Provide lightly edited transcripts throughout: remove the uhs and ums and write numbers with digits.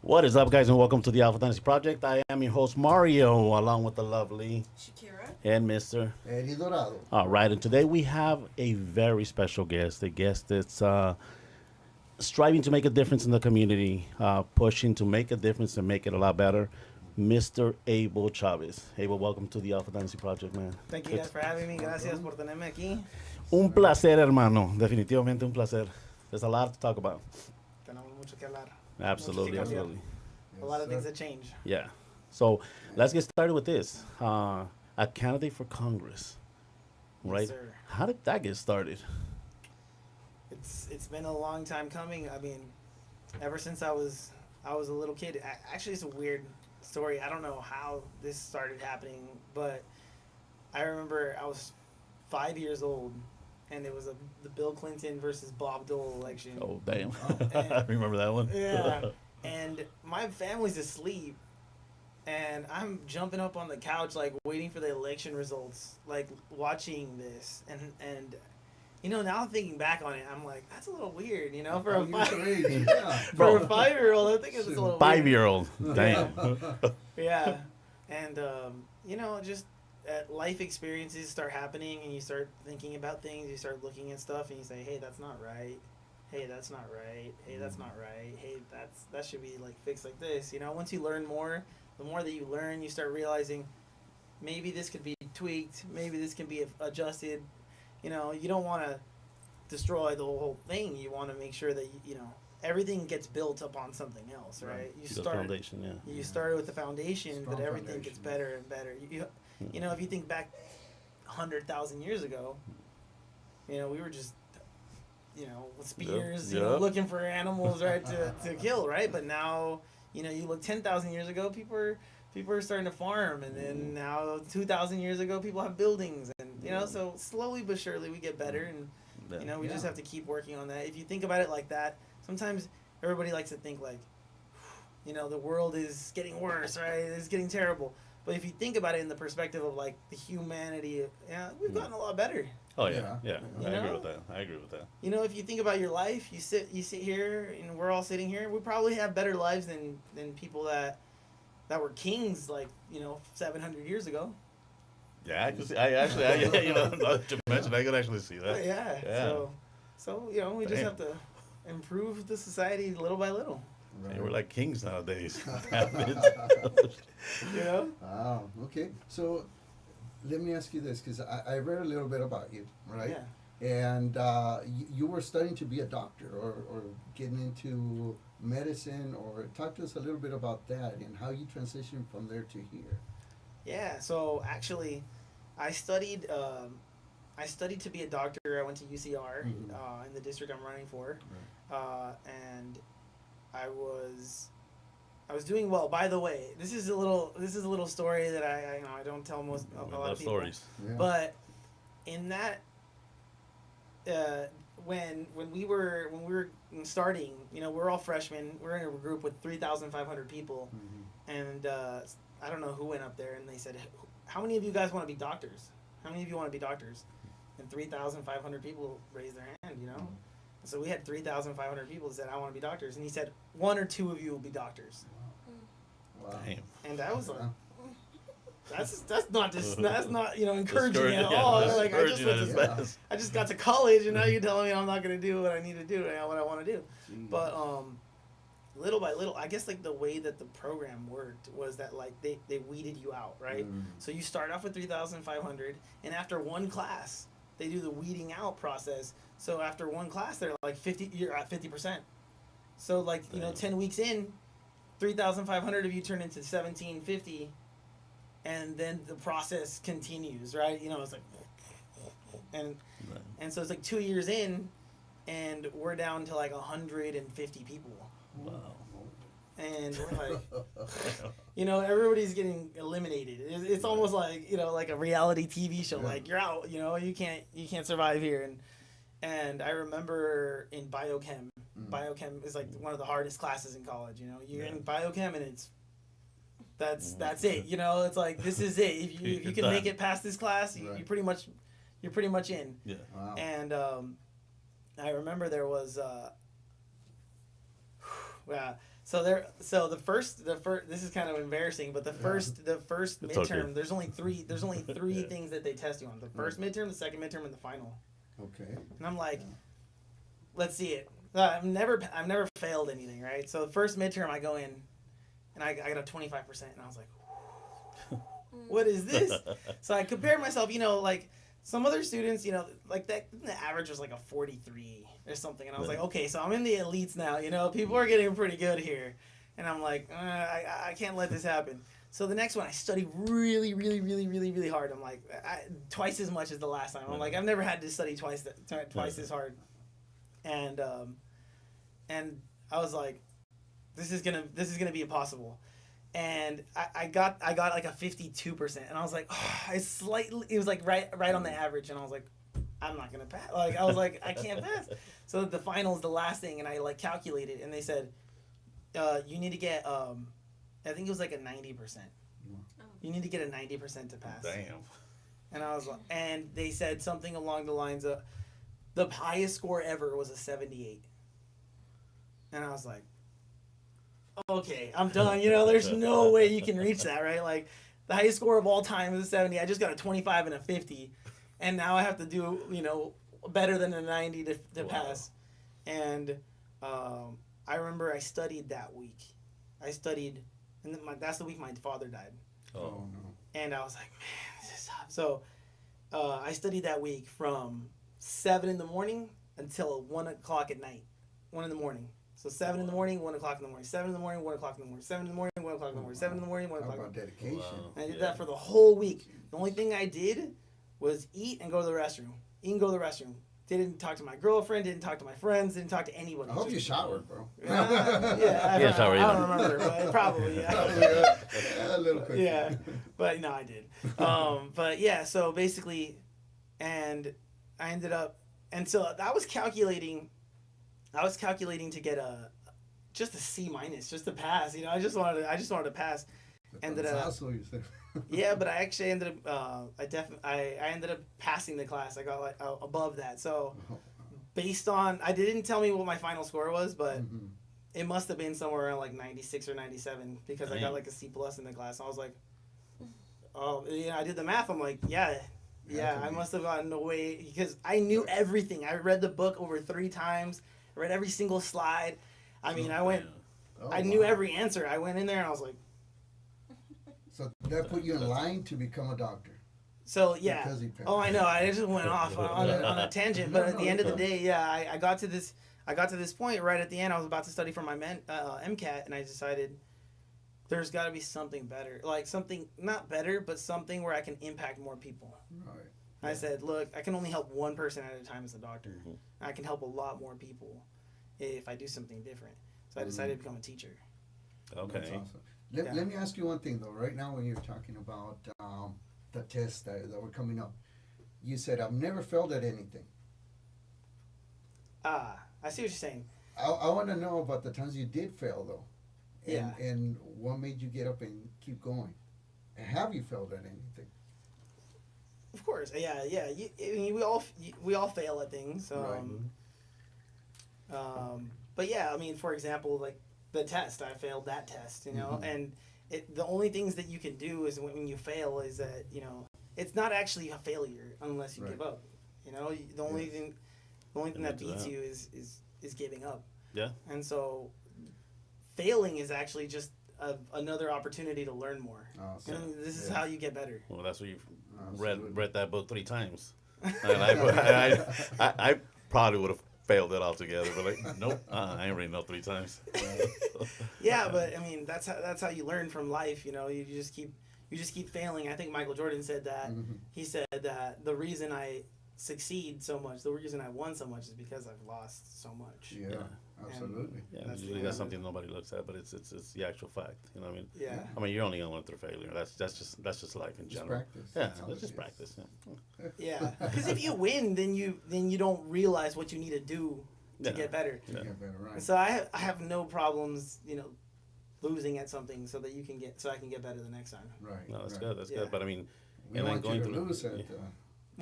What is up, guys, and welcome to the Alpha Dynasty Project. I am your host, Mario, along with the lovely Shakira. and Mr. Eddie Dorado. All right, and today we have a very special guest, a guest that's striving to make a difference in the community, pushing to make a difference and make it a lot better, Mr. ABEL Chavez. ABEL, welcome to the Alpha Dynasty Project, man. Thank you guys for having me. Gracias por tenerme aquí. Un placer, hermano. Definitivamente un placer. There's a lot to talk about. Tenemos mucho que hablar. Absolutely, Mucho que cambiar. absolutely. A lot of things that change. Yeah. So let's get started with this. A candidate for Congress, right? Yes, sir. How did that get started? It's been a long time coming. I mean, ever since I was a little kid. Actually, it's a weird story. I don't know how this started happening, but I remember I was 5 years old, and it was the Bill Clinton versus Bob Dole election. Oh, damn. And- I remember that one. Yeah. And my family's asleep, and I'm jumping up on the couch, like, waiting for the election results, like, watching this. And you know, now thinking back on it, I'm like, that's a little weird, you know, for a for a 5-year-old. I think it's a little weird. 5-year-old. Damn. Yeah. And, you know, just life experiences start happening, and you start thinking about things. You start looking at stuff, and you say, hey, that's not right. Hey, that's not right. Hey, that's not right. Hey, that should be, like, fixed like this. You know, once you learn more, the more that you learn, you start realizing maybe this could be tweaked. Maybe this can be adjusted. You know, you don't want to destroy the whole thing. You want to make sure that, you know, everything gets built upon something else, right? The foundation, yeah. You start with the foundation, Strong but everything foundation. gets better and better. You know, if you think back 100,000 years ago, you know, we were just, you know, with spears, you know, Yep. looking for animals, right, to kill, right? But now, you know, you look 10,000 years ago, people are starting to farm, and then now 2,000 years ago, people have buildings, and you know, so slowly but surely we get better, and you know, we just have to keep working on that. If you think about it like that, sometimes everybody likes to think like, you know, the world is getting worse, right? It's getting terrible. But if you think about it in the perspective of like the humanity, yeah, we've gotten a lot better. Oh, yeah. Yeah. You I agree know? with that. I agree with that. You know, if you think about your life, you sit here, and we're all sitting here. We probably have better lives than people that were kings, like, you know, 700 years ago. Yeah, I can see. You know, now that you mentioned, I could actually see that. Yeah. Yeah. So you know, we just Damn. have to improve the society little by little. Hey, we're like kings nowadays. You know. Wow. Okay. So let me ask you this, because I read a little bit about you, right? Yeah. And you were studying to be a doctor, or getting into medicine, or talk to us a little bit about that and how you transitioned from there to here. Yeah. So actually, I studied to be a doctor. I went to UCR in the district I'm running for, and I was doing well. By the way, this is a little story that I you know, I don't tell a lot of people. Stories. Yeah. But in that, when we were starting, you know, we're all freshmen. We're in a group with 3,500 people, and I don't know who went up there, and they said, "How many of you guys want to be doctors? How many of you want to be doctors?" And 3,500 people raised their hand. You know, so we had 3,500 people that said, "I want to be doctors," and he said, "1 or 2 of you will be doctors." Wow. Damn. And I was like, Yeah. that's not you know, encouraging at Yeah, all. that's Like, I encouraging at its Yeah. best. just got to college, and now you're telling me I'm not gonna do what I need to do, what I want to do. Jeez. But little by little, I guess, like, the way that the program worked was that, like, they weeded you out, right? So you start off with 3,500, and after one class, they do the weeding out process. So after one class, they're like 50. You're at 50%. So, like, you know, 10 weeks in, 3,500 of you turn into 1,750, and then the process continues, right? You know, it's like, and so it's like 2 years in, and we're down to like 150 people. Wow. And we're like, you know, everybody's getting eliminated. It's almost like, you know, like a reality TV show. Yeah. Like, you're out. You know, you can't survive here. And I remember in biochem. Biochem is like one of the hardest classes in college. You know, you're in biochem, and that's it. You know, it's like, this is it. If you can make it past this class, you're pretty much in. Yeah. Wow. And I remember there was So the first, this is kind of embarrassing, but the first It's midterm, okay. there's only three Yeah. things that they test you on: the first midterm, the second midterm, and the final. Okay. And I'm like, let's see it. I've never failed anything, right? So the first midterm, I go in, and I got a 25%, and I was like, what is this? So I compared myself, like some other students, like the average was like a 43 or something, and I was like, okay, so I'm in the elites now, people are getting pretty good here, and I'm like, I can't let this happen. So the next one, I studied really, really, really, really, really hard. I'm like, twice as much as the last time. I'm like, I've never had to study twice as hard, and I was like, this is gonna be impossible. And I got like a 52%, and I was like, it was like right on the average, and I was like, I'm not gonna pass. Like I was like, I can't pass. So the final is the last thing, and I like calculated, and they said, you need to get I think it was like a 90%. You need to get a 90% to pass. Damn. And I was like, and they said something along the lines of, the highest score ever was a 78. And I was like, okay, I'm done. There's no way you can reach that, right? Like, the highest score of all time is a 70. I just got a 25 and a 50, and now I have to do, better than a 90 to pass. And I remember I studied that week. And that's the week my father died. Oh no. And I was like, man, this is tough. So I studied that week from 7 in the morning until 1 o'clock at night. 1 in the morning. So 7 in the morning, 1 o'clock in the morning. 7 in the morning, 1 o'clock in the morning. 7 in the morning, 1 o'clock in the morning. 7 in the morning, 1 How o'clock. about dedication? Wow. And I did that for the whole week. The only thing I did was eat and go to the restroom. Eat and go to the restroom. Didn't talk to my girlfriend, didn't talk to my friends, didn't talk to anybody. I hope you showered, bro. Yeah, showered I either. don't remember, but probably, yeah. Yeah, a little quick. Yeah, but no, I did. But yeah, so basically, and I ended up, and so I was calculating to get just a C minus, just to pass. I just wanted to pass. Ended up, yeah, but I actually ended up, I ended up passing the class. I got like above that. So based on, I didn't tell me what my final score was, but it must have been somewhere around like 96 or 97 because I got like a C plus in the class. I was like, oh, I did the math. I'm like, yeah, I must have gotten away because I knew everything. I read the book over 3 times. I read every single slide. I mean, I knew every answer. I went in there and I was like, So that put you in line to become a doctor. so yeah. Because he passed. Oh, I know. I just went off on a tangent, but at the end of the day, yeah, I got to this point right at the end. I was about to study for my MCAT, and I decided there's got to be something better, like something not better, but something where I can impact more people. Right. I said, look, I can only help one person at a time as a doctor. I can help a lot more people if I do something different. So I decided to become a teacher. Okay. That's awesome. Let me ask you one thing, though. Right now, when you're talking about the tests that were coming up, you said, I've never failed at anything. I see what you're saying. I want to know about the times you did fail, though. And, Yeah. and what made you get up and keep going? And have you failed at anything? Of course, yeah. I mean, we all fail at things. But yeah, I mean, for example, like the test, I failed that test, and the only things that you can do is when you fail is that it's not actually a failure unless you give up. The only thing that beats you is giving up. Yeah. And so, failing is actually just another opportunity to learn more. Awesome. And this is how you get better. Well, that's what you've Absolutely. read that book 3 times. And I probably would have failed it altogether, but like, nope, I ain't reading no 3 times. Yeah, but I mean that's how you learn from life. You just keep failing. I think Michael Jordan said that. He said that the reason I succeed so much, the reason I won so much, is because I've lost so much. Yeah, absolutely. Yeah, That's usually the that's end. something nobody looks at, but it's the actual fact. You know what I mean? Yeah. I mean, you're only gonna learn through failure. That's just life in Just general. practice. Yeah, That's all it's it just is. practice. Yeah. Yeah, because if you win, then you don't realize what you need to do to Yeah. get better. To get better, right. And so I have no problems, losing at something so that I can get better the next time. Right. No, that's right. good. That's Yeah. good. But I mean, We and then want going you to through lose it.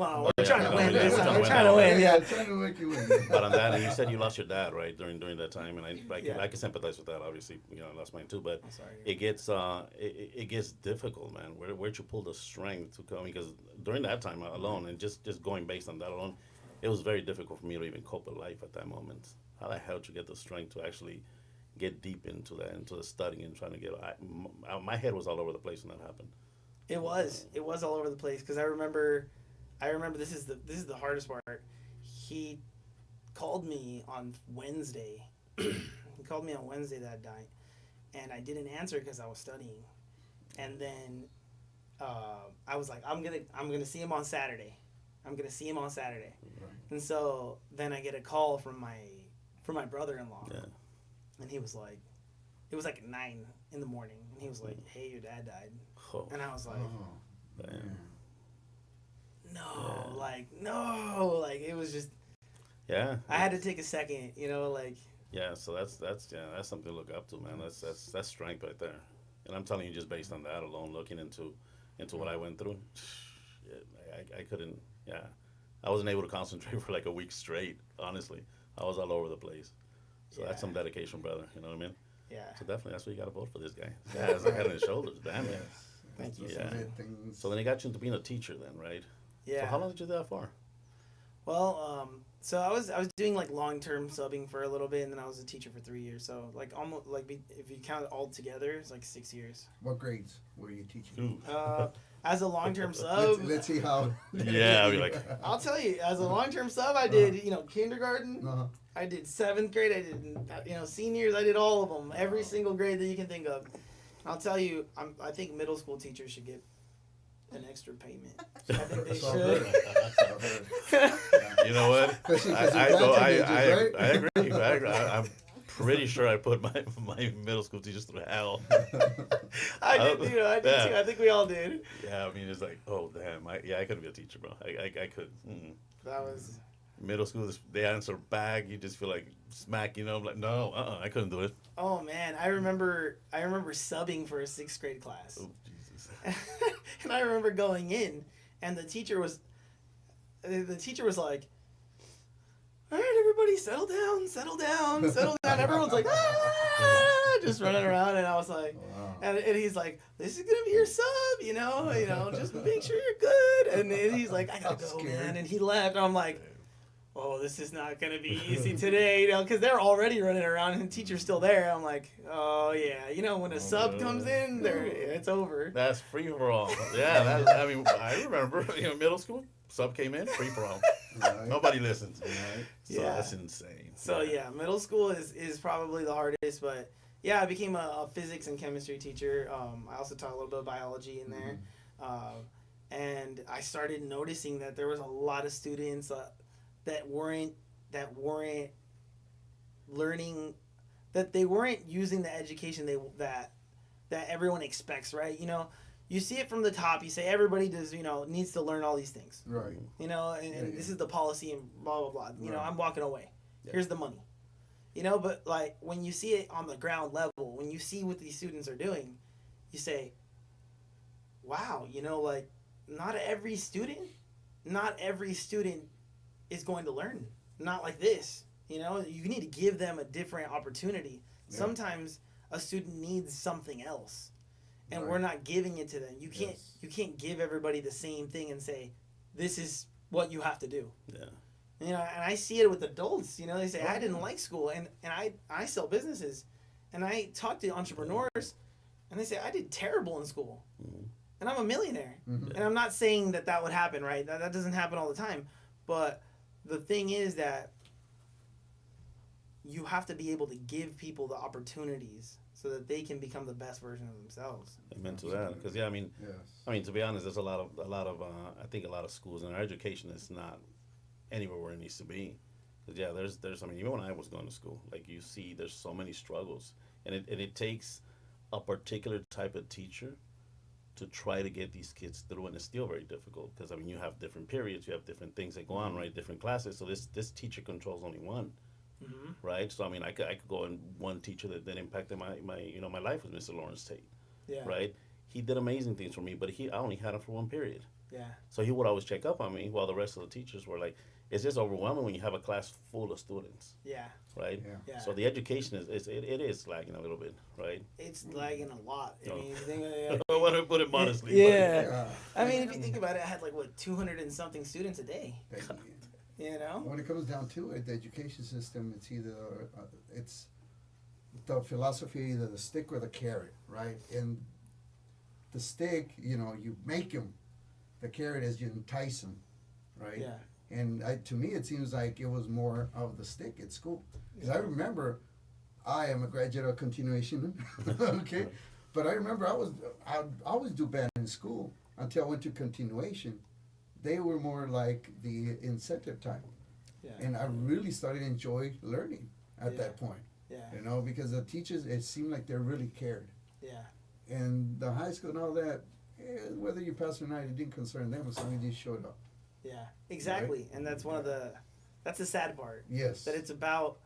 Well, Oh, we're yeah, trying to no, win yeah, this we're time. trying We're to trying to win. win, yeah. Trying to make you win. But on that, and you said you lost your dad, right, during that time, and Yeah. I can sympathize with that. Obviously, I lost mine too. But I'm sorry. it gets difficult, man. Where'd you pull the strength to come? Because during that time alone, and just going based on that alone, it was very difficult for me to even cope with life at that moment. How the hell did you get the strength to actually get deep into the studying and trying to get? My head was all over the place when that happened. It was all over the place because I remember this is the hardest part. He called me on Wednesday. He called me on Wednesday that night, and I didn't answer because I was studying. And then I was like, I'm gonna see him on Saturday. I'm gonna see him on Saturday. Right. And so then I get a call from my brother-in-law, Yeah. and he was like, it was like at 9 in the morning, and he was like, "Hey, your dad died," Oh, and I was like, Oh, damn. man. no, Yeah. like it was just. Yeah. I had to take a second, like. Yeah, so that's something to look up to, man. That's strength right there. And I'm telling you, just based on that alone, looking into what I went through, I couldn't. Yeah, I wasn't able to concentrate for like a week straight. Honestly, I was all over the place. So that's some dedication, brother. You know what I mean? Yeah. So definitely, that's why you got to vote for this guy. This guy has a head on his shoulders. Damn it. Thank you. Yeah. Things. So then he got you into being a teacher, then, right? Yeah. So how long did you do that for? Well, so I was doing like long-term subbing for a little bit, and then I was a teacher for 3 years. So like almost like if you count it all together, it's like 6 years. What grades were you teaching? As a long-term sub, Let's see how. Yeah, I'll be like, I'll tell you, as a long-term sub, I did kindergarten. Uh-huh. I did 7th grade. I did seniors. I did all of them, every single grade that you can think of. I'll tell you, I think middle school teachers should get an extra payment. I think they That's all should. good. That's all good. Yeah. you know what? Especially 'cause I your go. grandkids, I right? agree. I agree. I'm pretty sure I put my middle school teachers through hell. I did, I did Yeah. too. I think we all did. Yeah, I mean, it's like, oh damn, I couldn't be a teacher, bro. I could. That was. Middle school, they answer back. You just feel like smack. I'm like, no, I couldn't do it. Oh man, I remember subbing for a 6th grade class, Oh Jesus. and I remember going in, and the teacher was like, "All right, everybody, settle down, settle down, settle down." Everyone's like, "Ah!" just running around, and I was like, Wow. and he's like, "This is gonna be your sub, just make sure you're good." And he's like, "I gotta I'm go, scared. man," and he left. And I'm like, oh, this is not going to be easy today, because they're already running around and the teacher's still there. I'm like, oh, yeah. When a sub comes in, it's over. That's free for all. Yeah, I remember, middle school, sub came in, free for all. Right. Nobody listens. Right. So Yeah. that's insane. So, yeah, middle school is probably the hardest. But, yeah, I became a physics and chemistry teacher. I also taught a little bit of biology in there. And I started noticing that there was a lot of students that weren't learning, that they weren't using the education that everyone expects, right? You see it from the top. You say everybody does, needs to learn all these things, Right. and this is the policy and blah blah blah. Right. I'm walking away. Yeah. Here's the money. But like when you see it on the ground level, when you see what these students are doing, you say, wow, like not every student is going to learn. Not like this. You need to give them a different opportunity. Yeah. Sometimes a student needs something else, and Right. we're not giving it to them. You can't give everybody the same thing and say, this is what you have to do. Yeah. And I see it with adults. They say, I didn't like school, and I sell businesses, and I talk to entrepreneurs, and they say, I did terrible in school, and I'm a millionaire. Mhm. And I'm not saying that would happen, right? That doesn't happen all the time. But the thing is that you have to be able to give people the opportunities so that they can become the best version of themselves. Amen to that. Because Yes. to be honest, there's a lot of I think a lot of schools and our education is not anywhere where it needs to be. 'Cause, yeah, there's even when I was going to school, like you see, there's so many struggles, and it takes a particular type of teacher to try to get these kids through, and it's still very difficult because you have different periods, you have different things that go on, right? Different classes. So this teacher controls only one, right? So I could go in one teacher that impacted my life was Mr. Lawrence Tate, Yeah. right? He did amazing things for me, but I only had him for one period. Yeah. So he would always check up on me while the rest of the teachers were like, it's just overwhelming when you have a class full of students, Yeah. right? Yeah. Yeah. So the education it is lagging a little bit, right? It's lagging a lot. I No. mean, if you think about it, I want to put it modestly. yeah. Yeah. I mean, if you think about it, I had like what 200 and something students a day. That- You know. When it comes down to it, the education system, it's either it's the philosophy, either the stick or the carrot, right? And the stick, you know, you make them. The carrot is you entice them, right? Yeah. And to me, it seems like it was more of the stick at school. Because I remember, I am a graduate of continuation, okay? But I remember I'd always do bad in school until I went to continuation. They were more like the incentive time. Yeah. And I really started to enjoy learning at Yeah. that point, Yeah. you know, because the teachers, it seemed like they really cared. Yeah. And the high school and all that, whether you passed or not, it didn't concern them as long as you showed up. Yeah. Exactly. And that's one of that's the sad part. Yes. That it's about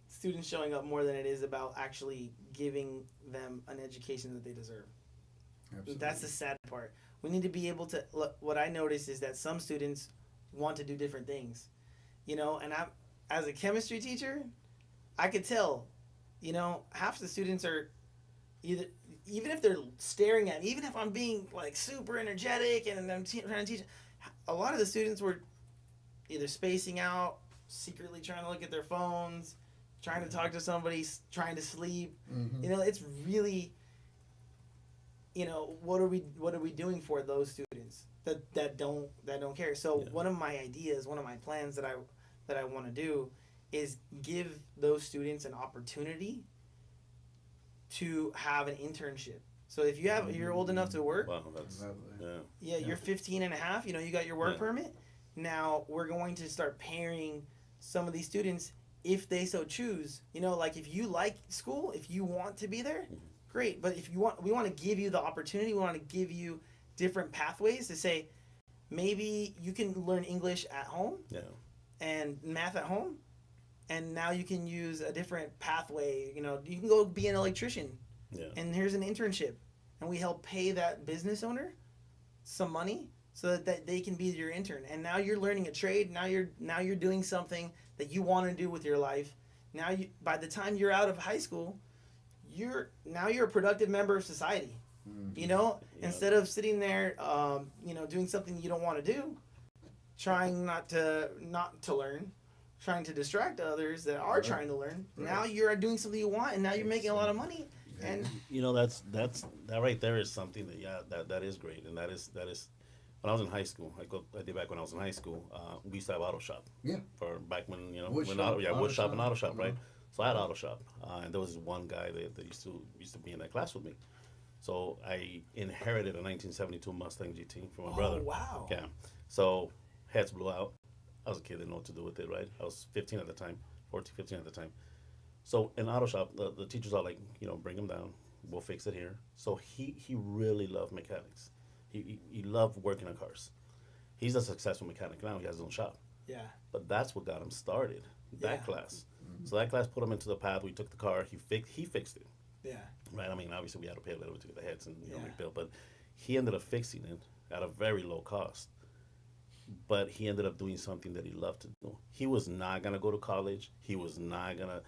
students showing up more than it is about actually giving them an education that they deserve. Absolutely. That's the sad part. We need to be able to look. What I noticed is that some students want to do different things, you know. And I, as a chemistry teacher, I could tell, you know, half the students are either, even if they're staring at me, even if I'm being like super energetic and I'm trying to teach, a lot of the students were either spacing out, secretly trying to look at their phones, trying to talk to somebody, trying to sleep. Mhm. You know, it's really, you know, what are we doing for those students that don't care? So Yeah. one of my ideas, one of my plans that I want to do is give those students an opportunity to have an internship. So if you're old enough to work, Wow, that's Lovely. yeah. you're 15 and a half, you know, you got your work Yeah. permit. Now we're going to start pairing some of these students if they so choose. You know, like if you like school, if you want to be there, great. But if you want, we want to give you the opportunity. We want to give you different pathways to say, maybe you can learn English at home Yeah. and math at home, and now you can use a different pathway. You know, you can go be an electrician, Yeah. and here's an internship, and we help pay that business owner some money so that they can be your intern. And now you're learning a trade. Now you're doing something that you want to do with your life. Now by the time you're out of high school, you're a productive member of society. Mhm. You know, Yeah. instead of sitting there, you know, doing something you don't want to do, trying not to learn, trying to distract others that are Right. trying to learn. Right. Now you're doing something you want, and now you're making a lot of money. And You know, that right there is something that is great, and that is when I was in high school. I did back when I was in high school. We used to have auto shop. Yeah. For back when Wood when shop, wood auto shop and shop. auto shop, right? Mhm. So I had auto shop, and there was this one guy that used to be in that class with me. So I inherited a 1972 Mustang GT from my brother. Oh wow! Yeah. So heads blew out. I was a kid, didn't know what to do with it, right? I was 15 at the time, 14, 15 at the time. So in auto shop, the teachers are like, you know, bring him down. We'll fix it here. So he really loved mechanics. He loved working on cars. He's a successful mechanic now. He has his own shop. Yeah, But that's what got him started. That Yeah. class. So that class put him into the path. We took the car. He fixed it. yeah, Right. I mean, obviously we had to pay a little bit to get the heads and Yeah. rebuild, but he ended up fixing it at a very low cost. But he ended up doing something that he loved to do. He was not gonna go to college. He was not gonna.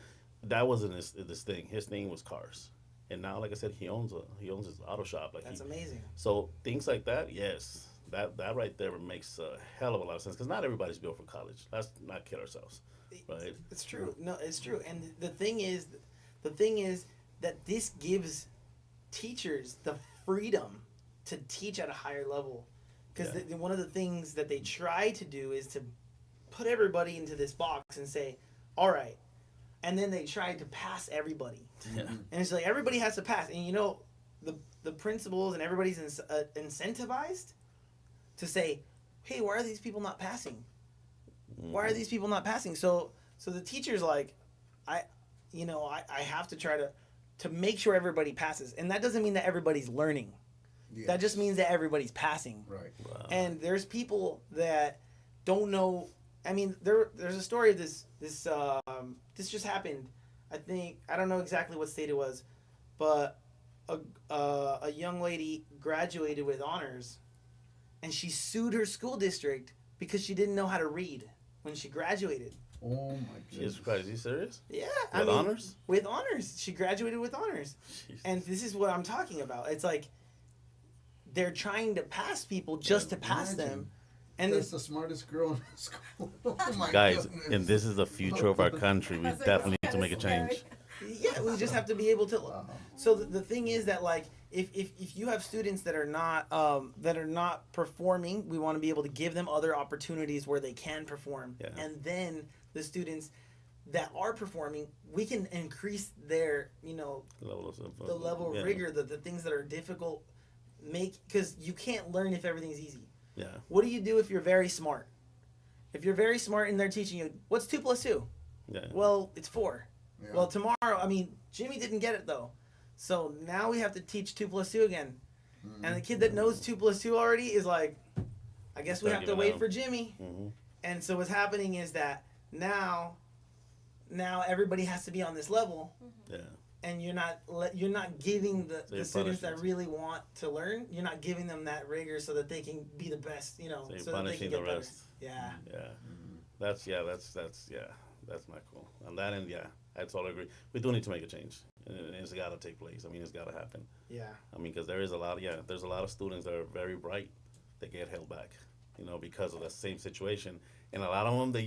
That wasn't his thing. His thing was cars. And now, like I said, he owns his auto shop. Like that's amazing. so things like that, yes, that right there makes a hell of a lot of sense because not everybody's built for college. Let's not kid ourselves, right? It's true. No, it's true. And the thing is that this gives teachers the freedom to teach at a higher level. Because Yeah. one of the things that they try to do is to put everybody into this box and say, all right. And then they try to pass everybody. Yeah. And it's like everybody has to pass. And you know, the principals and everybody's incentivized to say, hey, why are these people not passing? Why are these people not passing? So the teacher's like, I have to try to make sure everybody passes. And that doesn't mean that everybody's learning. Yes. That just means that everybody's passing. Right. Wow. And there's people that don't know. I mean, there's a story of this just happened. I don't know exactly what state it was, but a young lady graduated with honors, and she sued her school district because she didn't know how to read when she graduated. Oh my Jesus goodness. Christ, are you serious? Yeah, With honors? With honors, she graduated with honors, Jeez. and this is what I'm talking about. It's like they're trying to pass people just to pass Imagine. them, and That's the smartest girl in school. Oh my Guys, goodness. and this is the future of our country. We definitely need to make a change. yeah, we just have to be able to. Wow. So the thing is that like if you have students that are not performing, we want to be able to give them other opportunities where they can perform, Yeah. and then the students that are performing, we can increase their Levels of, the level of yeah. rigor, the things that are difficult, because you can't learn if everything's easy. Yeah. What do you do if you're very smart? If you're very smart and they're teaching you what's 2 + 2? Yeah. Well, it's 4. Yeah. Well, tomorrow, Jimmy didn't get it though, so now we have to teach 2 + 2 again. And the kid that knows 2 + 2 already is like, I guess we Start have to giving wait out. for Jimmy. Mhm. And so what's happening is that now everybody has to be on this level, Yeah. and you're not giving the you're students that punishing. really want to learn. You're not giving them that rigor so that they can be the best. So you're so that they can punishing get the better. rest. Yeah. Yeah. That's not cool. On that end, yeah, I totally agree. We do need to make a change, and it's got to take place. It's got to happen. Yeah. Because there's a lot of students that are very bright that get held back, because of the same situation, and a lot of them that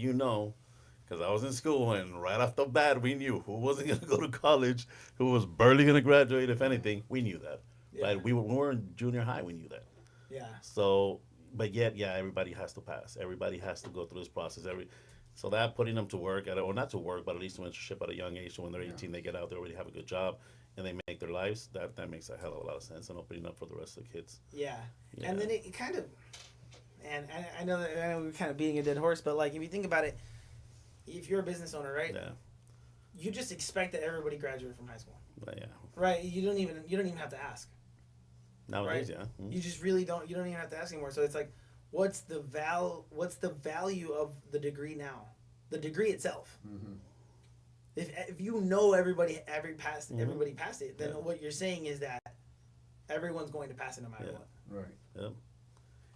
because I was in school, and right off the bat, we knew who wasn't going to go to college, who was barely going to graduate, if anything. We knew that, Yeah. right? We were in junior high, we knew that. Yeah. So, but yet, yeah, everybody has to pass. Everybody has to go through this process. So that putting them to work, or not to work, but at least to internship at a young age, so when they're 18, they get out, they already have a good job, and they make their lives, that makes a hell of a lot of sense, and opening up for the rest of the kids. Yeah. Yeah. And then it kind of, and I know we're kind of beating a dead horse, but like if you think about it, if you're a business owner, right? Yeah. You just expect that everybody graduate from high school, But yeah. right? You don't even have to ask. Nowadays, Right. yeah. Mhm. You just really don't. You don't even have to ask anymore. So it's like, what's the value of the degree now? The degree itself. Mm-hmm. If you know everybody passed Mhm. everybody passed it, then Yeah. what you're saying is that everyone's going to pass it no matter Yeah. what. Right. Yep.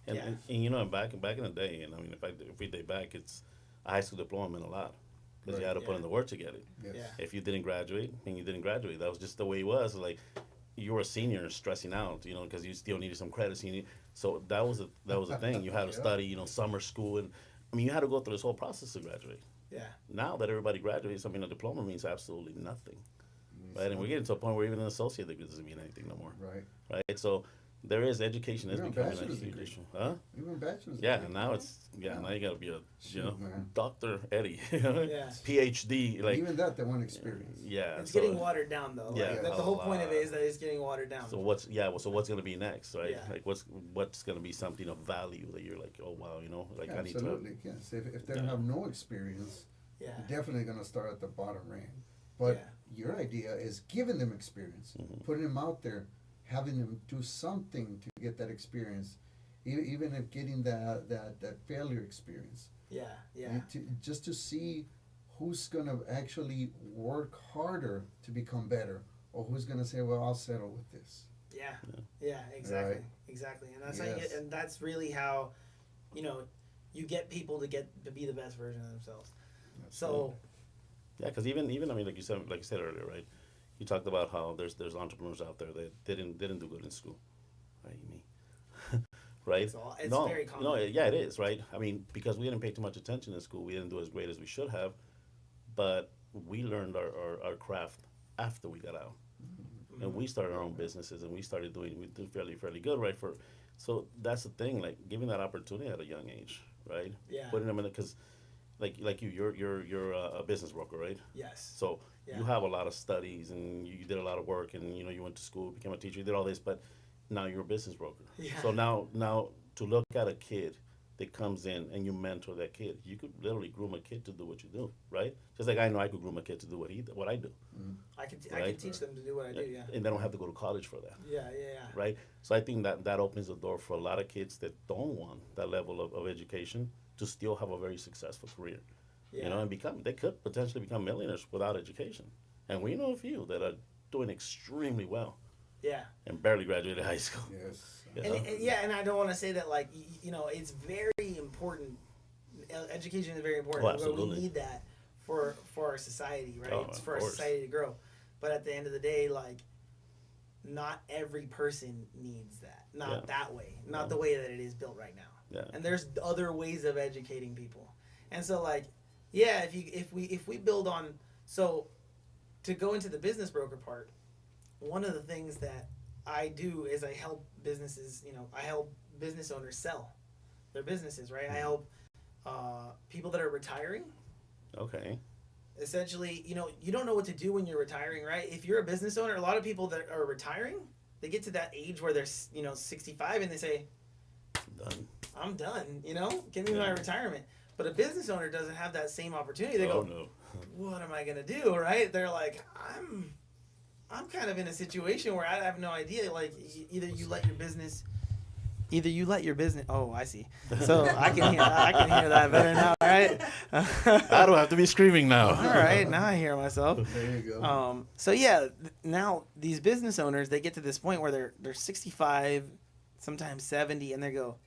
And, Yeah. and back in the day, and if we date back, it's a high school diploma meant a lot because you Right. had to put Yeah. in the work to get it. Yes. Yeah. If you didn't graduate, then you didn't graduate. That was just the way it was. Like you were a senior stressing out, because you still needed some credits. So that was a thing. You had to Yeah. study, summer school, and you had to go through this whole process to graduate. Yeah. Now that everybody graduates, a diploma means absolutely nothing, right? And we're getting to a point where even an associate degree doesn't mean anything no more, Right. right? So there is education is Even a becoming a bachelor's huge degree. issue, huh? Even bachelor's. Yeah, degree. now now you gotta be a Shoot, man. Dr. Eddie, Yeah. PhD, like Even that, they want experience. yeah. It's so, getting watered down though. Yeah, Like, a the whole point of it lot. is that it's getting watered down. So what's gonna be next, right? Yeah. Like what's gonna be something of value that you're like, oh wow, like I need to. Absolutely, yes. If they Yeah. have no experience, yeah. you're definitely going to start at the bottom range. But Yeah. your idea is giving them experience, Mhm. putting them out there, having them do something to get that experience, even if getting that failure experience. Yeah. Yeah. Just to see who's going to actually work harder to become better, or who's going to say, well, I'll settle with this. Yeah, yeah, exactly, Right. exactly, and that's how you Yes. get, and that's really how, you get people to be the best version of themselves. So Yeah, because even like you said earlier, right? You talked about how there's entrepreneurs out there that didn't do good in school, right? Me, right? it's no, very common. no, yeah, it is, right? Because we didn't pay too much attention in school, we didn't do as great as we should have, but we learned our craft after we got out, and we started our own businesses, and we do fairly good, right? So that's the thing, like giving that opportunity at a young age, right? Yeah. Putting them in because, like you're a business broker, right? Yes. So Yeah. you have a lot of studies and you did a lot of work and you went to school, became a teacher, you did all this, but now you're a business broker. Yeah. So now to look at a kid that comes in and you mentor that kid, you could literally groom a kid to do what you do, right? Just like I know I could groom a kid to do what I do. I can Right. teach them to do what I do. Yeah. And they don't have to go to college for that. Yeah. Yeah. Right? So I think that opens the door for a lot of kids that don't want that level of education to still have a very successful career. Yeah. And they could potentially become millionaires without education. And we know a few that are doing extremely well. Yeah. and barely graduated high school. Yes. Yeah. And I don't want to say that like it's very important. Education is very important. Oh, absolutely. We need that for our society, right? Oh, It's of for our course. society to grow. But at the end of the day, like, not every person needs that. Not Yeah. that way. Not No. the way that it is built right now. Yeah. And there's other ways of educating people. And so like, yeah, if we build on, so to go into the business broker part, one of the things that I do is I help businesses, I help business owners sell their businesses, right? I help people that are retiring. Okay. Essentially, you don't know what to do when you're retiring, right? If you're a business owner, a lot of people that are retiring, they get to that age where they're 65 and they say, Done. I'm done, give me my retirement. But a business owner doesn't have that same opportunity. They Oh go, no. what am I gonna do, right? They're like, I'm kind of in a situation where I have no idea. Like, either you let your business. Oh, I see. So I can hear that better now, right? I don't have to be screaming now. All right, now I hear myself. There you go. So yeah, now these business owners, they get to this point where they're 65, sometimes 70, and they go,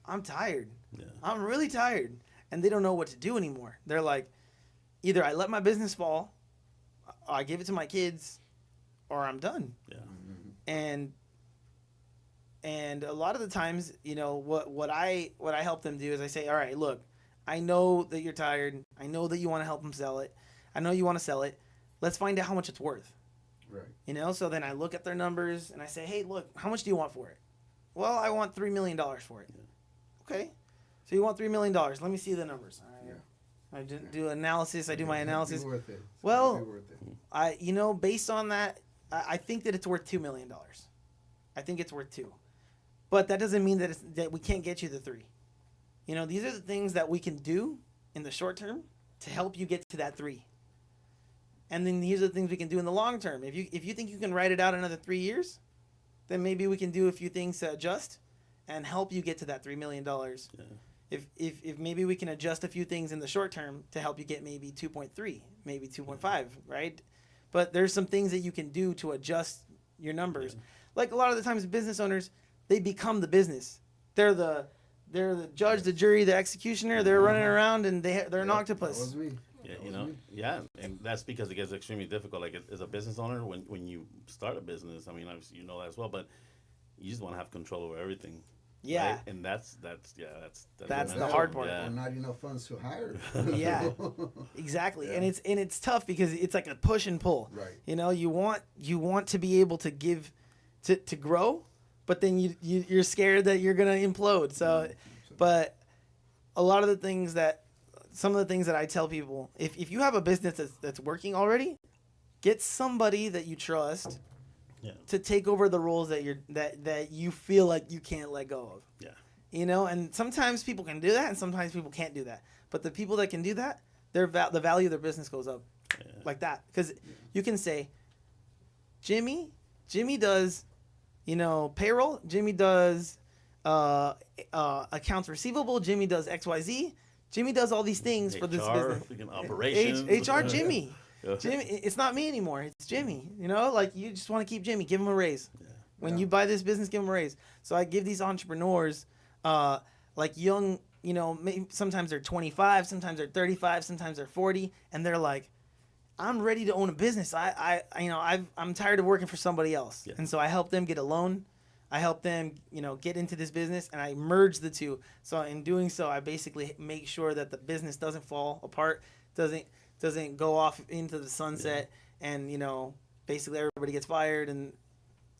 I'm tired. Yeah. I'm really tired, and they don't know what to do anymore. They're like, either I let my business fall, I give it to my kids, or I'm done. Yeah. And a lot of the times, what I help them do is I say, all right, look, I know that you're tired. I know that you want to help them sell it. I know you want to sell it. Let's find out how much it's worth. Right. So then I look at their numbers and I say, hey, look, how much do you want for it? Well, I want $3 million for it. Okay. So you want $3 million. Let me see the numbers. All right. Yeah. I do analysis. I do my It'd be analysis. worth it. Well, It'd be worth it. Based on that, I think that it's worth $2 million. I think it's worth 2. But that doesn't mean that we can't get you the 3. These are the things that we can do in the short term to help you get to that 3. And then these are the things we can do in the long term. If you think you can write it out another 3 years, then maybe we can do a few things to adjust and help you get to that $3 million. Yeah. If maybe we can adjust a few things in the short term to help you get maybe 2.3, maybe 2.5, right? But there's some things that you can do to adjust your numbers. Yeah. Like a lot of the times business owners, they become the business. They're the judge, the jury, the executioner. They're running around and they're an That octopus. was me. Yeah, That was me. yeah, and that's because it gets extremely difficult. Like as a business owner, when you start a business, I mean, obviously you know that as well, but you just want to have control over everything. Yeah. Right? And that's That's the mental. hard part. Yeah. Or not enough funds to hire. Yeah. Exactly. Yeah. And it's tough because it's like a push and pull. Right. You want to be able to give to grow, but then you're scared that you're gonna implode. So, but a lot of the things some of the things that I tell people, if you have a business that's working already, get somebody that you trust to take over the roles that you feel like you can't let go of. Yeah. And sometimes people can do that and sometimes people can't do that. But the people that can do that, the value of their business goes up like that. Because you can say, Jimmy does, payroll. Jimmy does accounts receivable. Jimmy does XYZ. Jimmy does all these things for this business. Operations. HR Jimmy. Jimmy, it's not me anymore. It's Jimmy. Like you just want to keep Jimmy. Give him a raise. Yeah. When you buy this business, give him a raise. So I give these entrepreneurs, like young, maybe sometimes they're 25, sometimes they're 35, sometimes they're 40, and they're like, I'm ready to own a business. I'm tired of working for somebody else. Yeah. And so I help them get a loan. I help them, get into this business, and I merge the two. So in doing so, I basically make sure that the business doesn't fall apart, doesn't go off into the sunset, and basically everybody gets fired, and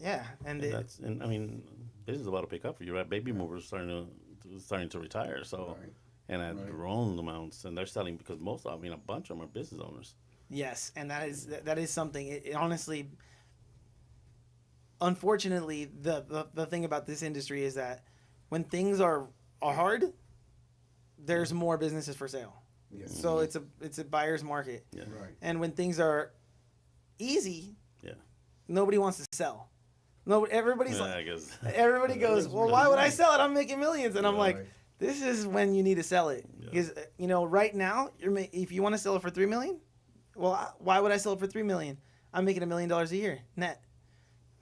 I mean, business is about to pick up for you, right? Baby movers starting to retire, so Right. and at grown amounts, and they're selling because a bunch of them are business owners. yes, and that is something. It honestly, unfortunately, the thing about this industry is that when things are hard, there's more businesses for sale. Yes. So it's a buyer's market. Yeah. Right. And when things are easy, Yeah. nobody wants to sell. No, everybody's I guess. everybody goes, well, why would I sell it? I'm making millions, and I'm like, Right. this is when you need to sell it Yeah. because right now if you want to sell it for $3 million, well, why would I sell it for $3 million? I'm making $1 million a year net.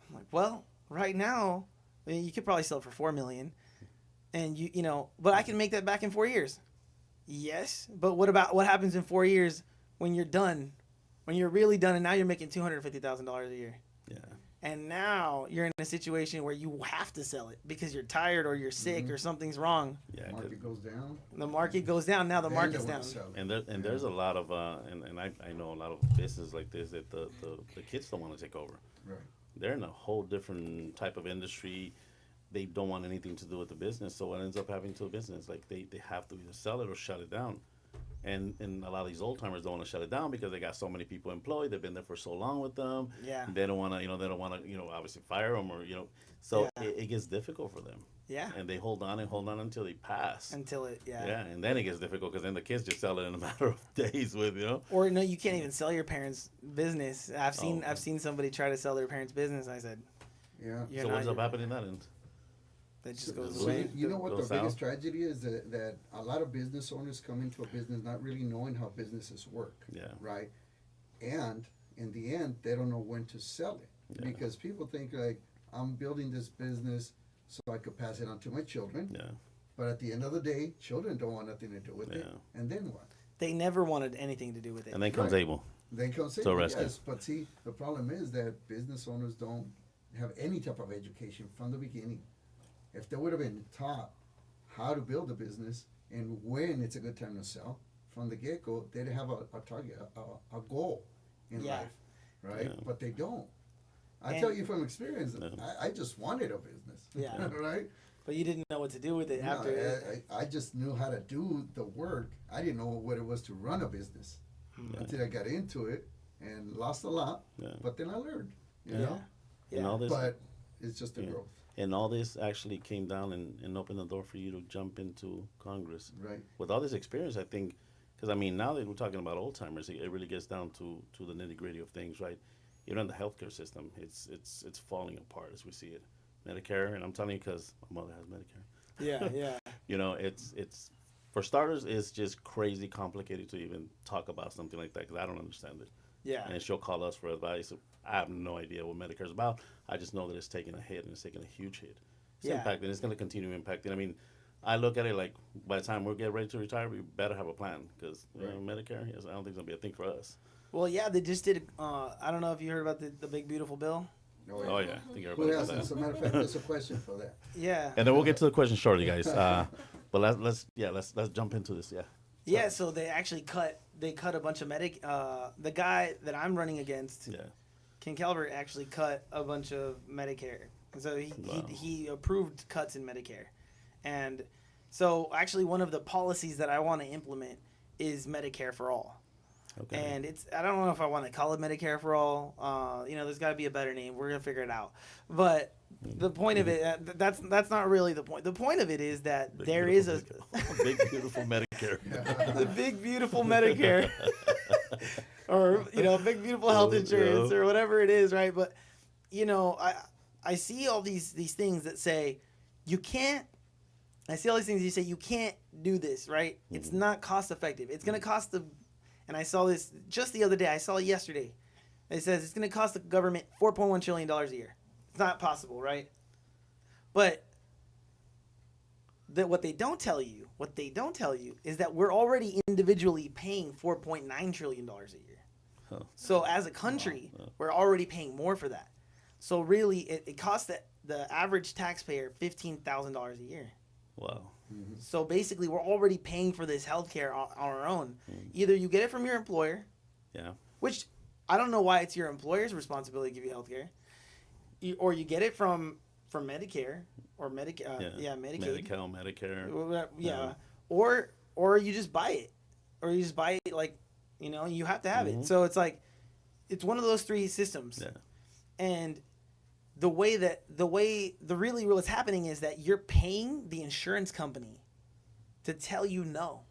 I'm like, Well, right now, I mean, you could probably sell it for $4 million, and you know, but I can make that back in 4 years. Yes, but what happens in 4 years when you're done, when you're really done, and now you're making $250,000 a year, Yeah. and now you're in a situation where you have to sell it because you're tired or you're sick or something's wrong. Yeah. Market goes down. The market goes down. Now the then market's they wanna down. sell it. And there's a lot of and I know a lot of businesses like this that the kids don't want to take over. Right. They're in a whole different type of industry. They don't want anything to do with the business. So what ends up happening to the business, like they have to either sell it or shut it down. And a lot of these old timers don't want to shut it down because they got so many people employed. They've been there for so long with them. Yeah. They don't want to, they don't want to, obviously fire them or, so Yeah. it gets difficult for them. Yeah. And they hold on until they pass. Until it, yeah. Yeah, and then it gets difficult because then the kids just sell it in a matter of days with, Or no, you can't even sell your parents' business. I've seen Oh. somebody try to sell their parents' business. I said, Yeah. You're So not what ends up your- happening then? And that just goes So away. You know what the Goes biggest south. tragedy is? That a lot of business owners come into a business not really knowing how businesses work. Yeah. Right? And in the end, they don't know when to sell it. Yeah. Because people think like, I'm building this business so I could pass it on to my children. Yeah. But at the end of the day, children don't want nothing to do with it. Yeah. And then what? They never wanted anything to do with it. And then comes Right. Abel. They come say, To rescue. yes, but see, the problem is that business owners don't have any type of education from the beginning. If they would have been taught how to build a business and when it's a good time to sell from the get-go, they'd have a target, a goal in Yeah. life, right? Yeah. But they don't. I And- tell you from experience, Yeah. I just wanted a business, Yeah. right? But you didn't know what to do with it No, after. I just knew how to do the work. I didn't know what it was to run a business until I got into it and lost a lot. Yeah. But then I learned, you Yeah. know. And all this, But it's just a Yeah. growth, and all this actually came down and opened the door for you to jump into Congress. right? With all this experience, I think, because I mean, now that we're talking about old timers, it really gets down to the nitty gritty of things, right? Even in the healthcare system, it's falling apart as we see it. Medicare, and I'm telling you because my mother has Medicare. Yeah, yeah. It's for starters, it's just crazy complicated to even talk about something like that because I don't understand it. Yeah. And she'll call us for advice. I have no idea what Medicare is about. I just know that it's taking a hit and it's taking a huge hit. It's Yeah. impacting. It's going to continue impacting. I mean, I look at it like by the time we get ready to retire, we better have a plan because Right. Medicare, yes, I don't think it's going to be a thing for us. Well, yeah, they just did. I don't know if you heard about the big beautiful bill. Oh yeah, I think Who everybody knows hasn't? As a that. matter of fact, there's a question for that. Yeah. And then we'll get to the question shortly, guys. But let's jump into this. Yeah. Yeah. So they actually cut a bunch of the guy that I'm running against, Yeah. Ken Calvert, actually cut a bunch of Medicare. So Wow. he approved cuts in Medicare, and so actually one of the policies that I want to implement is Medicare for all. Okay. And I don't know if I want to call it Medicare for all. There's got to be a better name. We're gonna figure it out. But the point of it, that's not really the point. The point of it is that Big, there is beautiful Medicare. Big beautiful Medicare. the big beautiful Medicare, or big beautiful health Yeah. insurance, or whatever it is, right? But I see all these things that say you can't. I see all these things you say you can't do this, right? It's not cost effective. It's gonna cost the. And I saw this just the other day. I saw it yesterday. It says it's going to cost the government $4.1 trillion a year. It's not possible, right? But what they don't tell you is that we're already individually paying $4.9 trillion a year. Huh. So as a country, we're already paying more for that. So really, it costs the average taxpayer $15,000 a year. Wow. So basically, we're already paying for this healthcare on our own. Either you get it from your employer, Yeah. which I don't know why it's your employer's responsibility to give you healthcare, or you get it from Medicare or Medicaid. Medical, Medicare. Yeah. Or you just buy it, you have to have it. So it's like it's one of those three systems. Yeah. And really what's happening is that you're paying the insurance company to tell you no.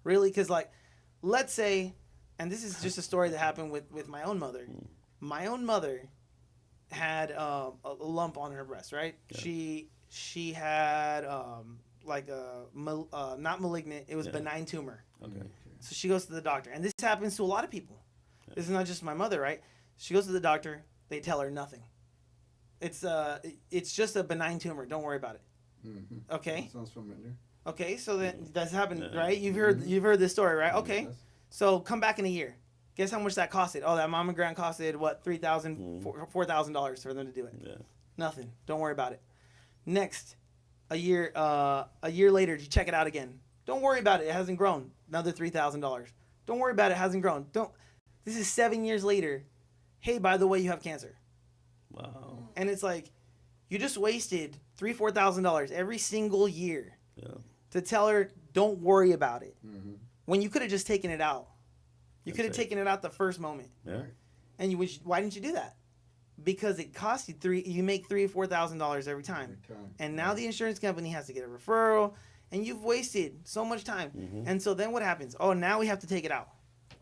Really, because let's say, and this is just a story that happened with my own mother. My own mother had a lump on her breast, right? Yeah. She had not malignant, it was benign tumor. Okay. So she goes to the doctor, and this happens to a lot of people. This is not just my mother, right? She goes to the doctor, they tell her nothing. it's just a benign tumor. Don't worry about it. Mm-hmm. Okay. Sounds familiar. Okay. So that's happened, Yeah. right? You've heard this story, right? Okay. Yes. So come back in a year. Guess how much that costed? Oh, that mammogram costed what? $3,000, $4,000 for them to do it. Yeah. Nothing. Don't worry about it. Next, a year later, you check it out again. Don't worry about it. It hasn't grown. Another $3,000. Don't worry about it. It hasn't grown. This is 7 years later. Hey, by the way, you have cancer. Wow. And it's like, you just wasted $3,000-$4,000 every single year Yeah. to tell her, don't worry about it. Mm-hmm. When you could have just taken it out. You That's could have it. taken it out the first moment. Yeah. And why didn't you do that? Because it costs you you make $3,000 or $4,000 every time. And now the insurance company has to get a referral, and you've wasted so much time. Mhm. And so then what happens? Oh, now we have to take it out.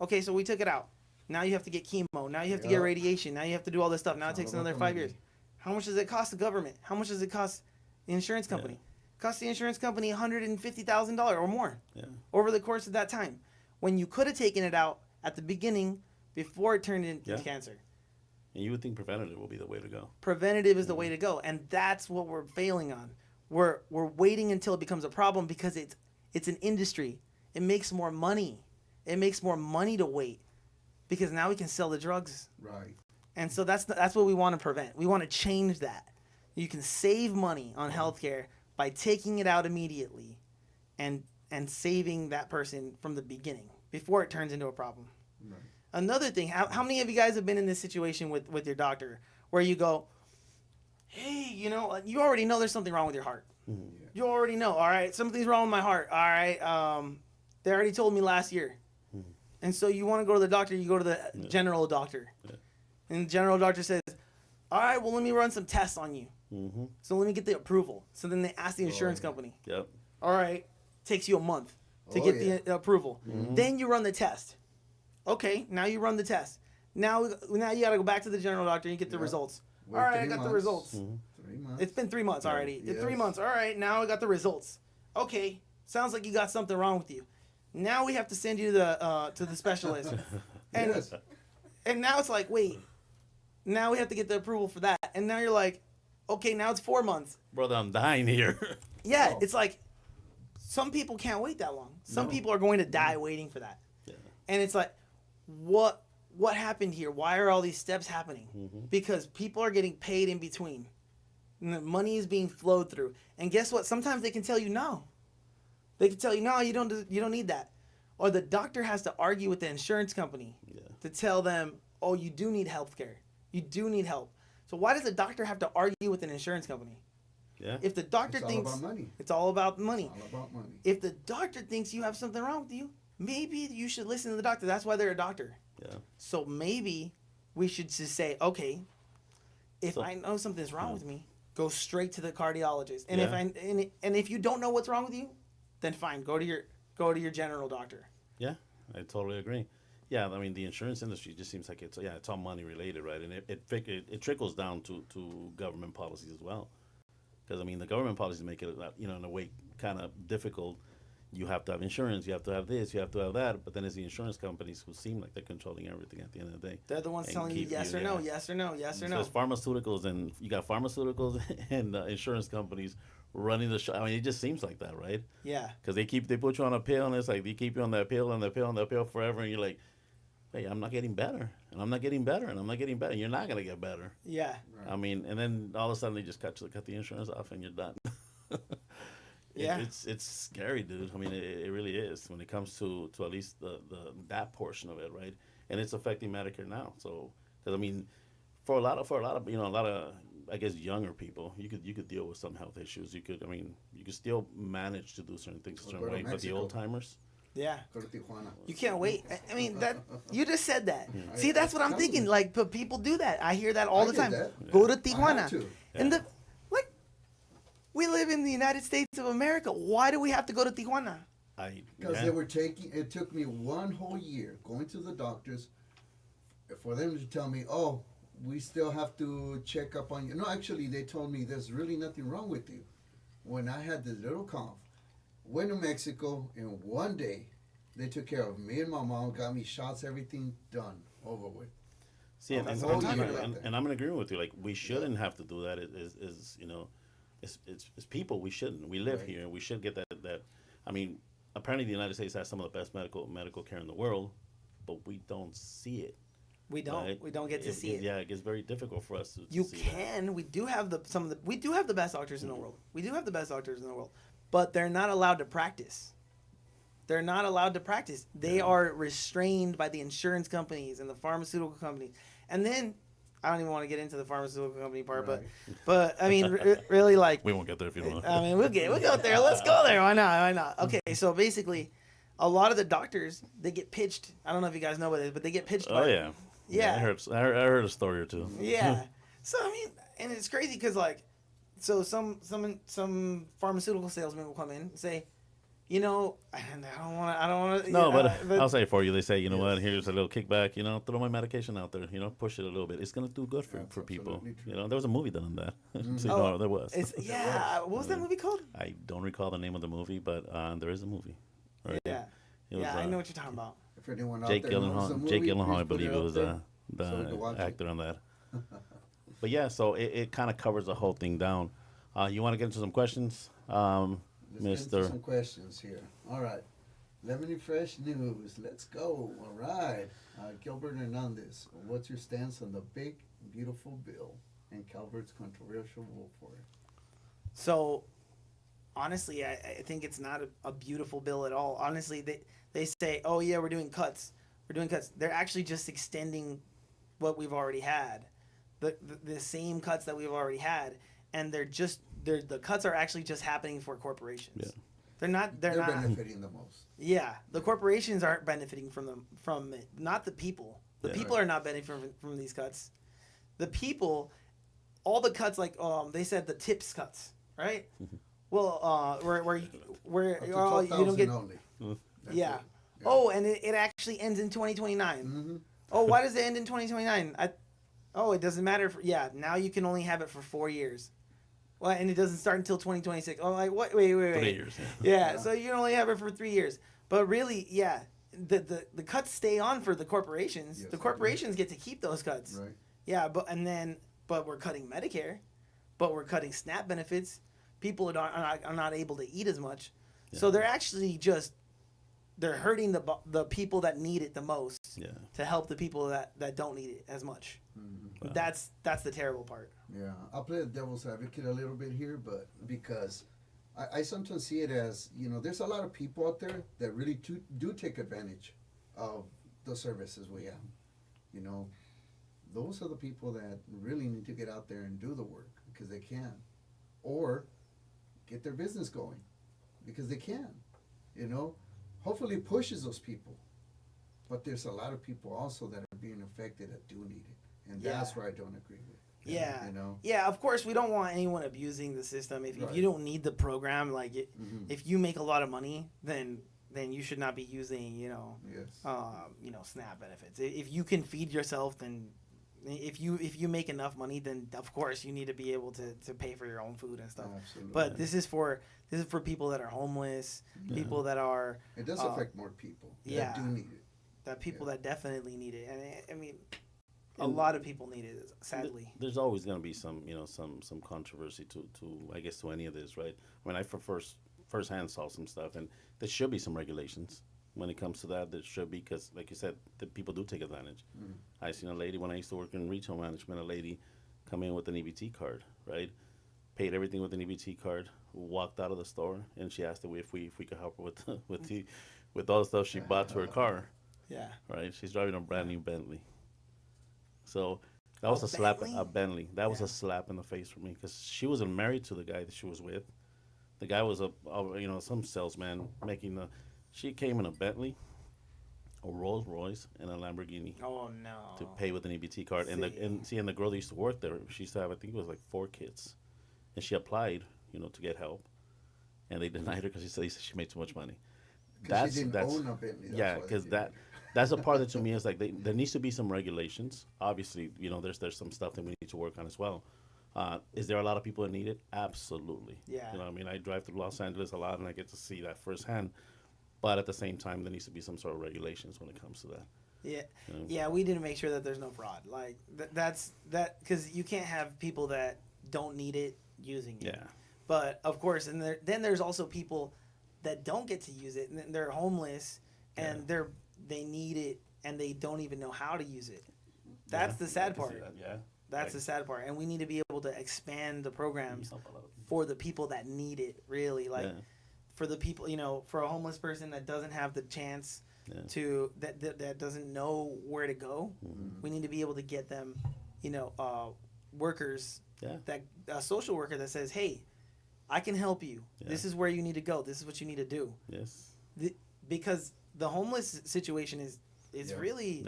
Okay, so we took it out. Now you have to get chemo. Now you have to get Yep. radiation. Now you have to do all this stuff. Now it It's takes all about another the 5 money. years. How much does it cost the government? How much does it cost the insurance company? It costs the insurance company $150,000 or more Yeah. over the course of that time. When you could have taken it out at the beginning before it turned into Yeah. cancer. And you would think preventative will be the way to go. Preventative is the way to go, and that's what we're failing on. We're waiting until it becomes a problem because it's an industry. It makes more money. It makes more money to wait because now we can sell the drugs, Right. and so that's what we want to prevent. We want to change that. You can save money on healthcare by taking it out immediately, and saving that person from the beginning before it turns into a problem. Right. Another thing, how many of you guys have been in this situation with your doctor where you go, hey, you already know there's something wrong with your heart. Mhm. You already know, all right, something's wrong with my heart. All right, they already told me last year. And so you want to go to the doctor, you go to the general doctor. Yeah. And the general doctor says, all right, well, let me run some tests on you. Mm-hmm. So let me get the approval. So then they ask the insurance yeah. company. Yep. All right, takes you a month to Oh, get yeah. the approval. Then you run the test. Okay, now you run the test. Now you got to go back to the general doctor and you get the Yeah. results. Wait All right, I 3 got the months. results. 3 months. It's been 3 months already. Yes. 3 months. All right, now I got the results. Okay, sounds like you got something wrong with you. Now we have to send you to the specialist. And Yes. and now it's like, wait. Now we have to get the approval for that. And now you're like, okay, now it's 4 months. Brother, I'm dying here. Yeah, Oh. it's like some people can't wait that long. Some No. people are going to die waiting for that. Yeah. And it's like, what happened here? Why are all these steps happening? Because people are getting paid in between. And the money is being flowed through. And guess what? Sometimes they can tell you no. They can tell you no, you don't need that. Or the doctor has to argue with the insurance company Yeah. to tell them, "Oh, you do need health care. You do need help." So why does the doctor have to argue with an insurance company? Yeah. If the doctor It's all thinks about money. it's all about money. All about money. If the doctor thinks you have something wrong with you, maybe you should listen to the doctor. That's why they're a doctor. Yeah. So maybe we should just say, okay, if So- I know something's wrong with me, go straight to the cardiologist. And Yeah. and if you don't know what's wrong with you, then fine, go to your general doctor. Yeah, I totally agree. Yeah, I mean the insurance industry just seems like it's all money related, right? And it trickles down to government policies as well, because I mean the government policies make it in a way kind of difficult. You have to have insurance, you have to have this, you have to have that, but then it's the insurance companies who seem like they're controlling everything at the end of the day. They're the ones And telling you keep yes you- or no, yeah. yes or no, yes or So no. there's pharmaceuticals, and you got pharmaceuticals and insurance companies running the show. I mean, it just seems like that, right? Yeah. Because they put you on a pill, and it's like they keep you on that pill and the pill and the pill forever, and you're like, hey, I'm not getting better, and I'm not getting better, and I'm not getting better. You're not gonna get better. Yeah. I mean, and then all of a sudden they just cut the insurance off, and you're done. Yeah. It's scary, dude. I mean, it really is when it comes to at least the that portion of it, right? And it's affecting Medicare now. So, because I mean, for a lot of I guess younger people, you could deal with some health issues. You could still manage to do certain things a Or certain go to way. But the Mexico. old timers, Yeah. Go to Tijuana. You can't wait. I mean, that you just said that. I- See, that's what I'm I'm thinking. telling Like, but people do that. I hear that all I the did time. that. Go to I Tijuana. had to. And we live in the United States of America. Why do we have to go to Tijuana? Because it took me one whole year going to the doctors for them to tell me, oh, we still have to check up on you. No, actually, they told me there's really nothing wrong with you. When I had this little cough, went to Mexico, in one day, they took care of me and my mom, got me shots, everything done, over with. See, and, that's and, what I'm and, talking and, about. and I'm in agreement with you. Like, we shouldn't have to do that. Is it's people. We shouldn't. We live Right. here. We should get that. I mean, apparently the United States has some of the best medical care in the world, but we don't see it. We don't. Right? We don't get to see it. Yeah, it gets very difficult for us to You see can. We do have we do have the best doctors in the world. We do have the best doctors in the world, but they're not allowed to practice. They're not allowed to practice. They are restrained by the insurance companies and the pharmaceutical companies. And then I don't even want to get into the pharmaceutical company part, Right. but I mean, really, like, that. We won't get there if you don't want. I mean, we'll go there. Let's go there. Why not? Why not? Okay, so basically, a lot of the doctors, they get pitched. I don't know if you guys know what it is, but they get pitched. Oh yeah. Yeah. I heard a story or two. Yeah. So I mean, and it's crazy because like, so some pharmaceutical salesman will come in and say, you know, I don't want to. No, but I'll say it for you. They say, you know what? Here's a little kickback. You know, throw my medication out there. You know, push it a little bit. It's gonna do good for people. absolutely true. You know, there was a movie done on that. So, you Oh, know, there was. What was that movie called? I don't recall the name of the movie, but there is a movie. Right? Yeah. It was, Yeah, I know what you're talking about. If anyone out Jake there knows the Gyllenhaal. movie, Jake Gyllenhaal, I please put believe it it out was there so we can watch the it. actor on that. But yeah, so it kind of covers the whole thing down. You want to get into some questions, Let's get into Mister? some questions here. All right. Lemony Fresh News. Let's go. All right. Gilbert Hernandez. What's your stance on the big, beautiful bill and Calvert's controversial vote for it? So, honestly, I think it's not a beautiful bill at all. Honestly, they say, oh yeah, we're doing cuts. We're doing cuts. They're actually just extending what we've already had, the same cuts that we've already had, and the cuts are actually just happening for corporations. Yeah. They're not. They're not. benefiting the most. Yeah, the corporations aren't benefiting from it, not the people. The Yeah. people are not benefiting from these cuts. The people, all the cuts, like they said, the tips cuts, right? Well, where Up to you don't 12,000 get. only. That's Yeah. it. Oh, and it actually ends in 2029. Mm-hmm. Oh, why does it end in 2029? It doesn't matter. Now you can only have it for 4 years. Well, and it doesn't start until 2026. Oh, like what? Wait. 3 years. Yeah, so you can only have it for 3 years. But really, yeah, the cuts stay on for the corporations. Yes, The they corporations get to keep those cuts. Right. Yeah, but we're cutting Medicare, but we're cutting SNAP benefits. People are not able to eat as much, so Yeah. they're actually they're hurting the people that need it the most Yeah. to help the people that don't need it as much. Mm-hmm. Wow. That's the terrible part. Yeah, I'll play the devil's advocate a little bit here, but because I sometimes see it as, there's a lot of people out there that really do take advantage of the services we have. Those are the people that really need to get out there and do the work because they can, or get their business going because they can. Hopefully it pushes those people, but there's a lot of people also that are being affected that do need it, and that's Yeah. where I don't agree with. Yeah. You know? Yeah, of course, we don't want anyone abusing the system. If Right. you don't need the program, like Mhm. if you make a lot of money, then you should not be using, Yes. SNAP benefits. If you can feed yourself, then if you make enough money, then of course you need to be able to pay for your own food and stuff. Absolutely. But this is for people that are homeless, people that are It does affect more people yeah. that do need it. people that definitely need it. And I mean, a And lot of people need it, sadly. There's always going to be some controversy to I guess to any of this, right? I mean, I firsthand saw some stuff, and there should be some regulations when it comes to that. There should be, because like you said, the people do take advantage. I seen a lady when I used to work in retail management. A lady come in with an EBT card, right? Paid everything with an EBT card. Walked out of the store, and she asked if we could help her with all the stuff she bought to her car. Yeah. Right? She's driving a brand new Bentley. So that was a slap. Bentley? A Bentley. That was Yeah. a slap in the face for me because she wasn't married to the guy that she was with. The guy was some salesman making the. She came in a Bentley, a Rolls Royce, and a Lamborghini Oh no. to pay with an EBT card. See. And the girl that used to work there, she used to have, I think it was like 4 kids, and she applied to get help, and they denied her because she said she made too much money. Because she didn't own a Bentley. That's Yeah, why they because did that's a part that to me is like there needs to be some regulations. Obviously, there's some stuff that we need to work on as well. Is there a lot of people that need it? Absolutely. Yeah. I mean, I drive through Los Angeles a lot, and I get to see that firsthand. but at the same time, there needs to be some sort of regulations when it comes to that. Yeah, You know? yeah, we need to make sure that there's no fraud. Like that's because you can't have people that don't need it using it. Yeah. But of course, and then there's also people that don't get to use it, and they're homeless, and they need it, and they don't even know how to use it. That's the sad part. Yeah. That's the sad part, and we need to be able to expand the programs for the people that need it. Really, like for the people, for a homeless person that doesn't have the chance to that doesn't know where to go. Mm-hmm. We need to be able to get them, workers. Yeah. That a social worker that says, "Hey, I can help you. Yeah. This is where you need to go. This is what you need to do." Yes. Because the homeless situation is really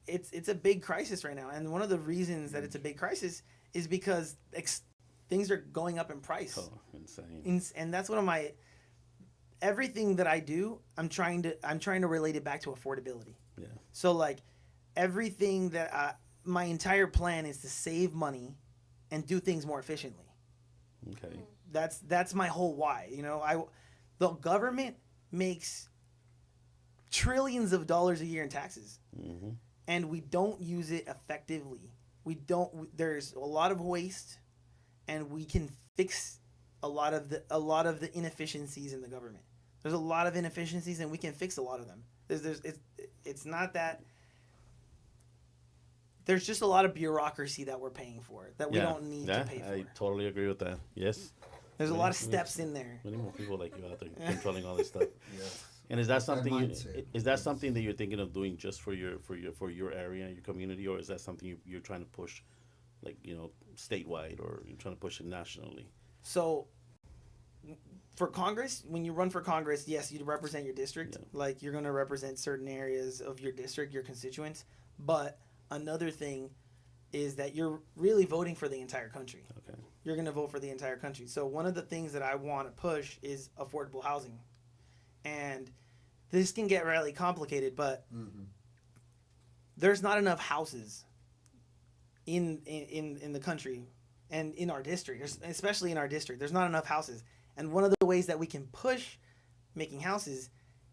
it's a big crisis right now, and one of the reasons that it's a big crisis is because things are going up in price. Oh, insane. And that's one of my everything that I do. I'm trying to relate it back to affordability. Yeah. So like everything that my entire plan is to save money and do things more efficiently. Okay. That's my whole why. The government makes trillions of dollars a year in taxes, and we don't use it effectively. There's a lot of waste, and we can fix a lot of the inefficiencies in the government. There's a lot of inefficiencies, and we can fix a lot of them. It's not that. There's just a lot of bureaucracy that we're paying for that we don't need to pay for. I totally agree with that. Yes. There's a lot of steps in there. We need more people like you out there controlling all this stuff. Yes. And is that something? mindset. Is that something that you're thinking of doing just for your area, your community, or is that something you're trying to push, like statewide, or you're trying to push it nationally? So, for Congress, when you run for Congress, yes, you represent your district. Yeah. Like you're going to represent certain areas of your district, your constituents. But another thing is that you're really voting for the entire country. Okay. You're going to vote for the entire country. So one of the things that I want to push is affordable housing. And this can get really complicated, but there's not enough houses in the country and in our district, especially in our district. There's not enough houses. And one of the ways that we can push making houses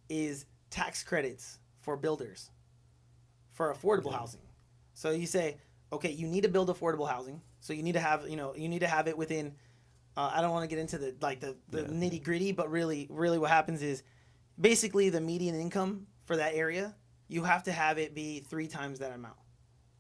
is tax credits for builders for affordable housing. So you say, okay, you need to build affordable housing. So you need to have, it within, I don't want to get into the nitty gritty, but really what happens is basically the median income for that area, you have to have it be 3 times that amount.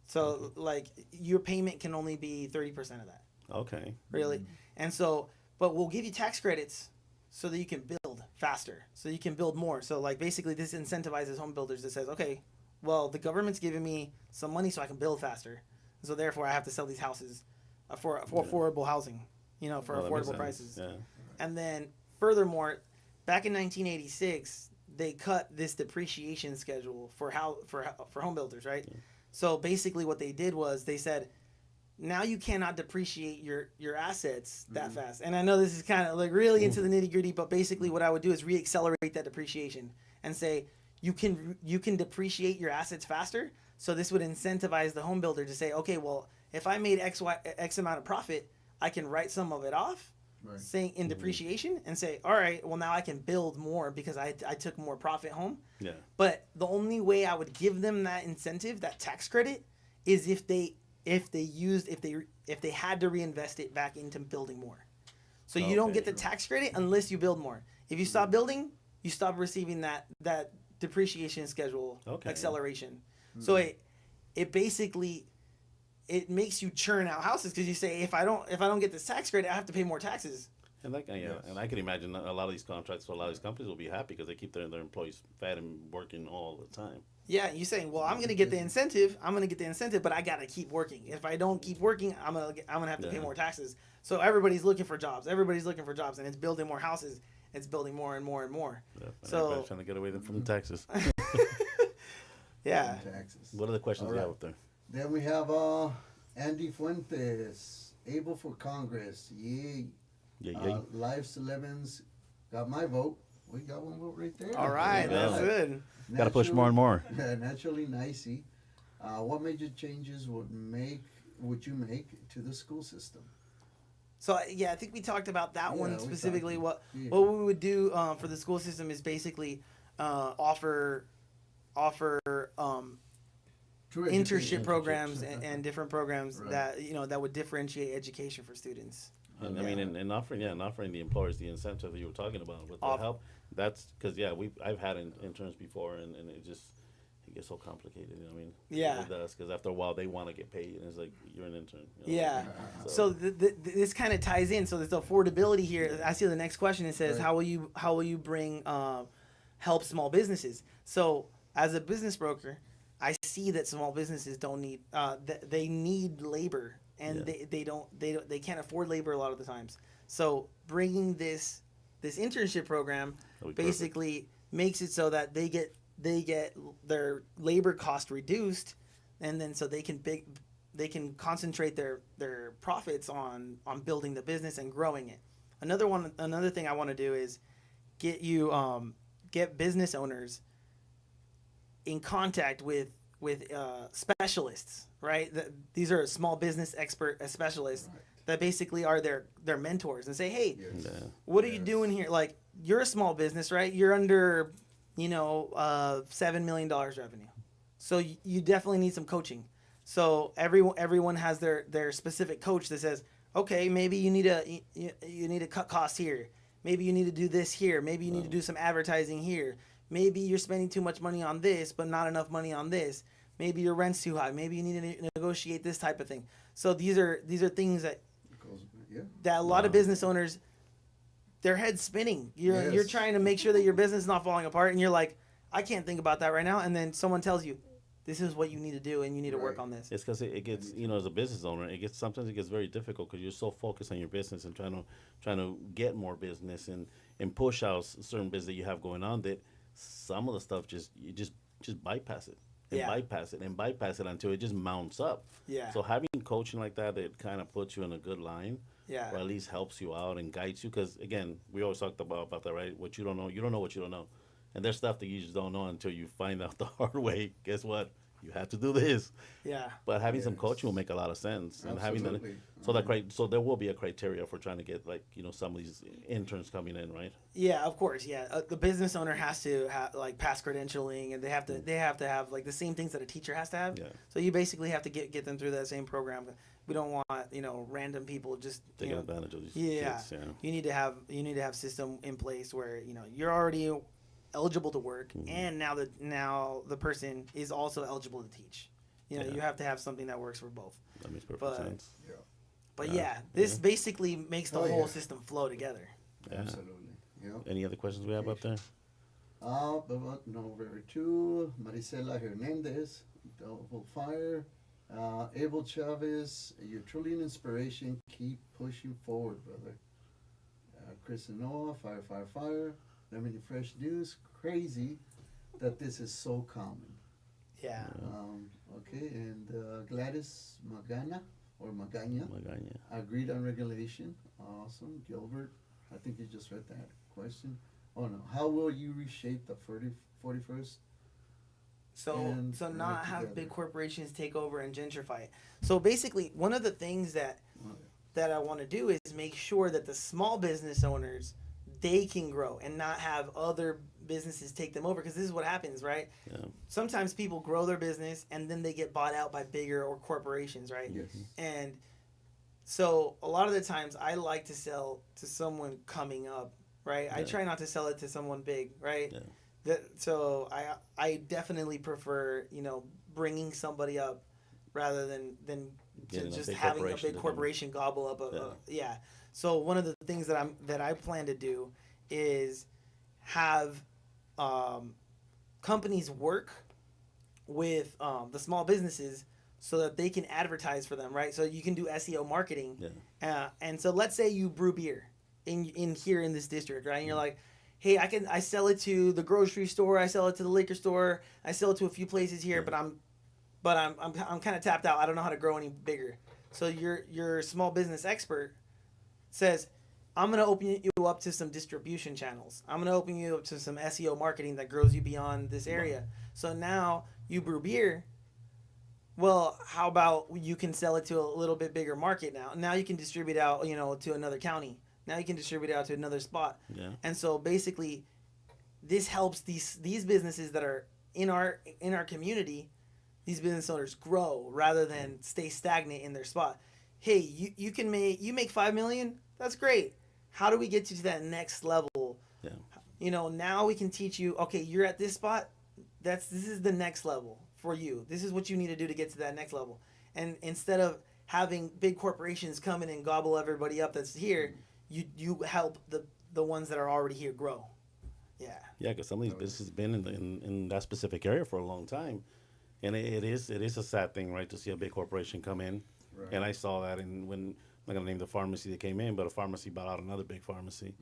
So like your payment can only be 30% of that. Okay. Really. And so, but we'll give you tax credits so that you can build faster, so you can build more. So like basically this incentivizes home builders that says, okay, well, the government's giving me some money so I can build faster. So therefore I have to sell these houses for affordable housing, for affordable prices. Yeah. And then furthermore, back in 1986, they cut this depreciation schedule for home builders, right? Yeah. So basically what they did was they said, now you cannot depreciate your assets that fast. And I know this is kind of like really into the nitty gritty, but basically what I would do is reaccelerate that depreciation and say, you can depreciate your assets faster. So this would incentivize the home builder to say, okay, well, if I made X amount of profit, I can write some of it off, saying in depreciation, and say, all right, well now I can build more because I took more profit home. Yeah. But the only way I would give them that incentive, that tax credit, is if they had to reinvest it back into building more. So you don't get the tax credit unless you build more. If you stop building, you stop receiving that depreciation schedule acceleration. So it basically makes you churn out houses because you say if I don't get this tax credit, I have to pay more taxes. And and I can imagine a lot of these contracts for a lot of these companies will be happy because they keep their employees fed and working all the time. Yeah, you're saying, well, I'm going to get the incentive. But I got to keep working. If I don't keep working, I'm gonna have to pay more taxes. So everybody's looking for jobs. And it's building more houses. It's building more and more and more. Yeah, so trying to get away from the taxes. Yeah. Taxes. What are the questions we have up there? Then we have Andy Fuentes, able for Congress. Yay. Yeah. Life's 11's got my vote. We got one vote right there. All right, that's good. Got to push more and more. Naturally nicey. What major changes would you make to the school system? So yeah, I think we talked about that Yeah, one we specifically. talked. Yeah. What we would do for the school system is basically offer True internship education. programs and different programs Right. that that would differentiate education for students. And I Yeah. mean, and offering the employers the incentive that you were talking about with the Off- help. That's because I've had interns before, and it gets so complicated. You know what I mean? Yeah. It does, because after a while they want to get paid, and it's like you're an intern. You know? Yeah. Uh-huh. So this kind of ties in. So there's affordability here. I see the next question. It says, Right. how will you bring help small businesses? So as a business broker, I see that small businesses don't need they need labor, and Yeah. they can't afford labor a lot of the times. So bringing this internship program That'd be perfect. basically makes it so that they get their labor cost reduced, and then so they can concentrate their profits on building the business and growing it. Another thing I want to do is get business owners in contact with specialists, right? These are small business expert specialists Right. that basically are their mentors, and say, hey, Yes. Yeah. what are you Yes. doing here? Like, you're a small business, right? You're under $7 million revenue, so you definitely need some coaching. So everyone has their specific coach that says, okay, maybe you need to cut costs here, maybe you need to do this here, maybe you need to do some advertising here, maybe you're spending too much money on this but not enough money on this, maybe your rent's too high, maybe you need to negotiate this type of thing. So these are things that Because, yeah. a lot of Wow. business owners, their head's spinning. You're Yes. trying to make sure that your business is not falling apart, and you're like, I can't think about that right now. And then someone tells you, this is what you need to do, and you need to work Right. on this. It's because it gets, as a business owner, sometimes it gets very difficult because you're so focused on your business and trying to get more business and push out certain business that you have going on, that some of the stuff you just bypass it and Yeah. bypass it until it just mounts up. Yeah. So having coaching like that, it kind of puts you in a good line, Yeah. or at least helps you out and guides you. Because again, we always talked about that, right? What you don't know what you don't know. And there's stuff that you just don't know until you find out the hard way. Guess what? You have to do this. Yeah. But having some Yes. coaching will make a lot of sense, and having that, Absolutely. so there will be a criteria for trying to get, like, some of these interns coming in, right? Yeah, of course. Yeah, the business owner has to have like pass credentialing, and they have to have like the same things that a teacher has to have. Yeah. So you basically have to get them through that same program. We don't want random people just Taking advantage of these Yeah. kids. Yeah. You need to have system in place where you're already eligible to work, and now the person is also eligible to teach. Yeah. You have to have something that works for both. That makes perfect But- sense. Yeah. But Yeah. this basically makes the Oh, whole yeah. system flow together. Yeah. Absolutely. Yeah. Any other questions we have up there? Number 2, Marisela Hernandez, Double Fire. ABEL Chavez, you're truly an inspiration. Keep pushing forward, brother. Chris and Noah, Fire, Fire, Fire. Lemony Fresh News, crazy that this is so common. Yeah. Okay, and Gladys Magana, or Magana, Oh my God, yeah. agreed on regulation. Awesome. Gilbert, I think you just read that question. Oh no, how will you reshape the 41st? So And not work have together. big corporations take over and gentrify it. So basically, one of the things that I want to do is make sure that the small business owners, they can grow and not have other businesses take them over, because this is what happens, right? Yeah. Sometimes people grow their business and then they get bought out by bigger or corporations, right? Yes. And so a lot of the times I like to sell to someone coming up, right? I Yeah. try not to sell it to someone big, right? Yeah. So I definitely prefer bringing somebody up rather than Getting a just big having a corporation big to come. corporation gobble up Yeah. So one of the things that I plan to do is have companies work with the small businesses so that they can advertise for them, right? So you can do SEO marketing. Yeah. And so let's say you brew beer in here in this district, right? And you're like, hey, I sell it to the grocery store, I sell it to the liquor store, I sell it to a few places here, but I'm kind of tapped out. I don't know how to grow any bigger. So your small business expert says, I'm going to open you up to some distribution channels. I'm going to open you up to some SEO marketing that grows you beyond this area. So now you brew beer. Well, how about you can sell it to a little bit bigger market now? Now you can distribute out, to another county. Now you can distribute out to another spot. Yeah. And so basically, this helps these businesses that are in our community, these business owners grow rather than stay stagnant in their spot. Hey, you make 5 million. That's great. How do we get you to that next level? Yeah. Now we can teach you. Okay, you're at this spot. This is the next level for you. This is what you need to do to get to that next level. And instead of having big corporations come in and gobble everybody up that's here, you help the ones that are already here grow. Yeah. Yeah, because some of these businesses have been in that specific area for a long time, and it is a sad thing, right, to see a big corporation come in. Right. And I saw that when I'm not gonna name the pharmacy that came in, but a pharmacy bought out another big pharmacy,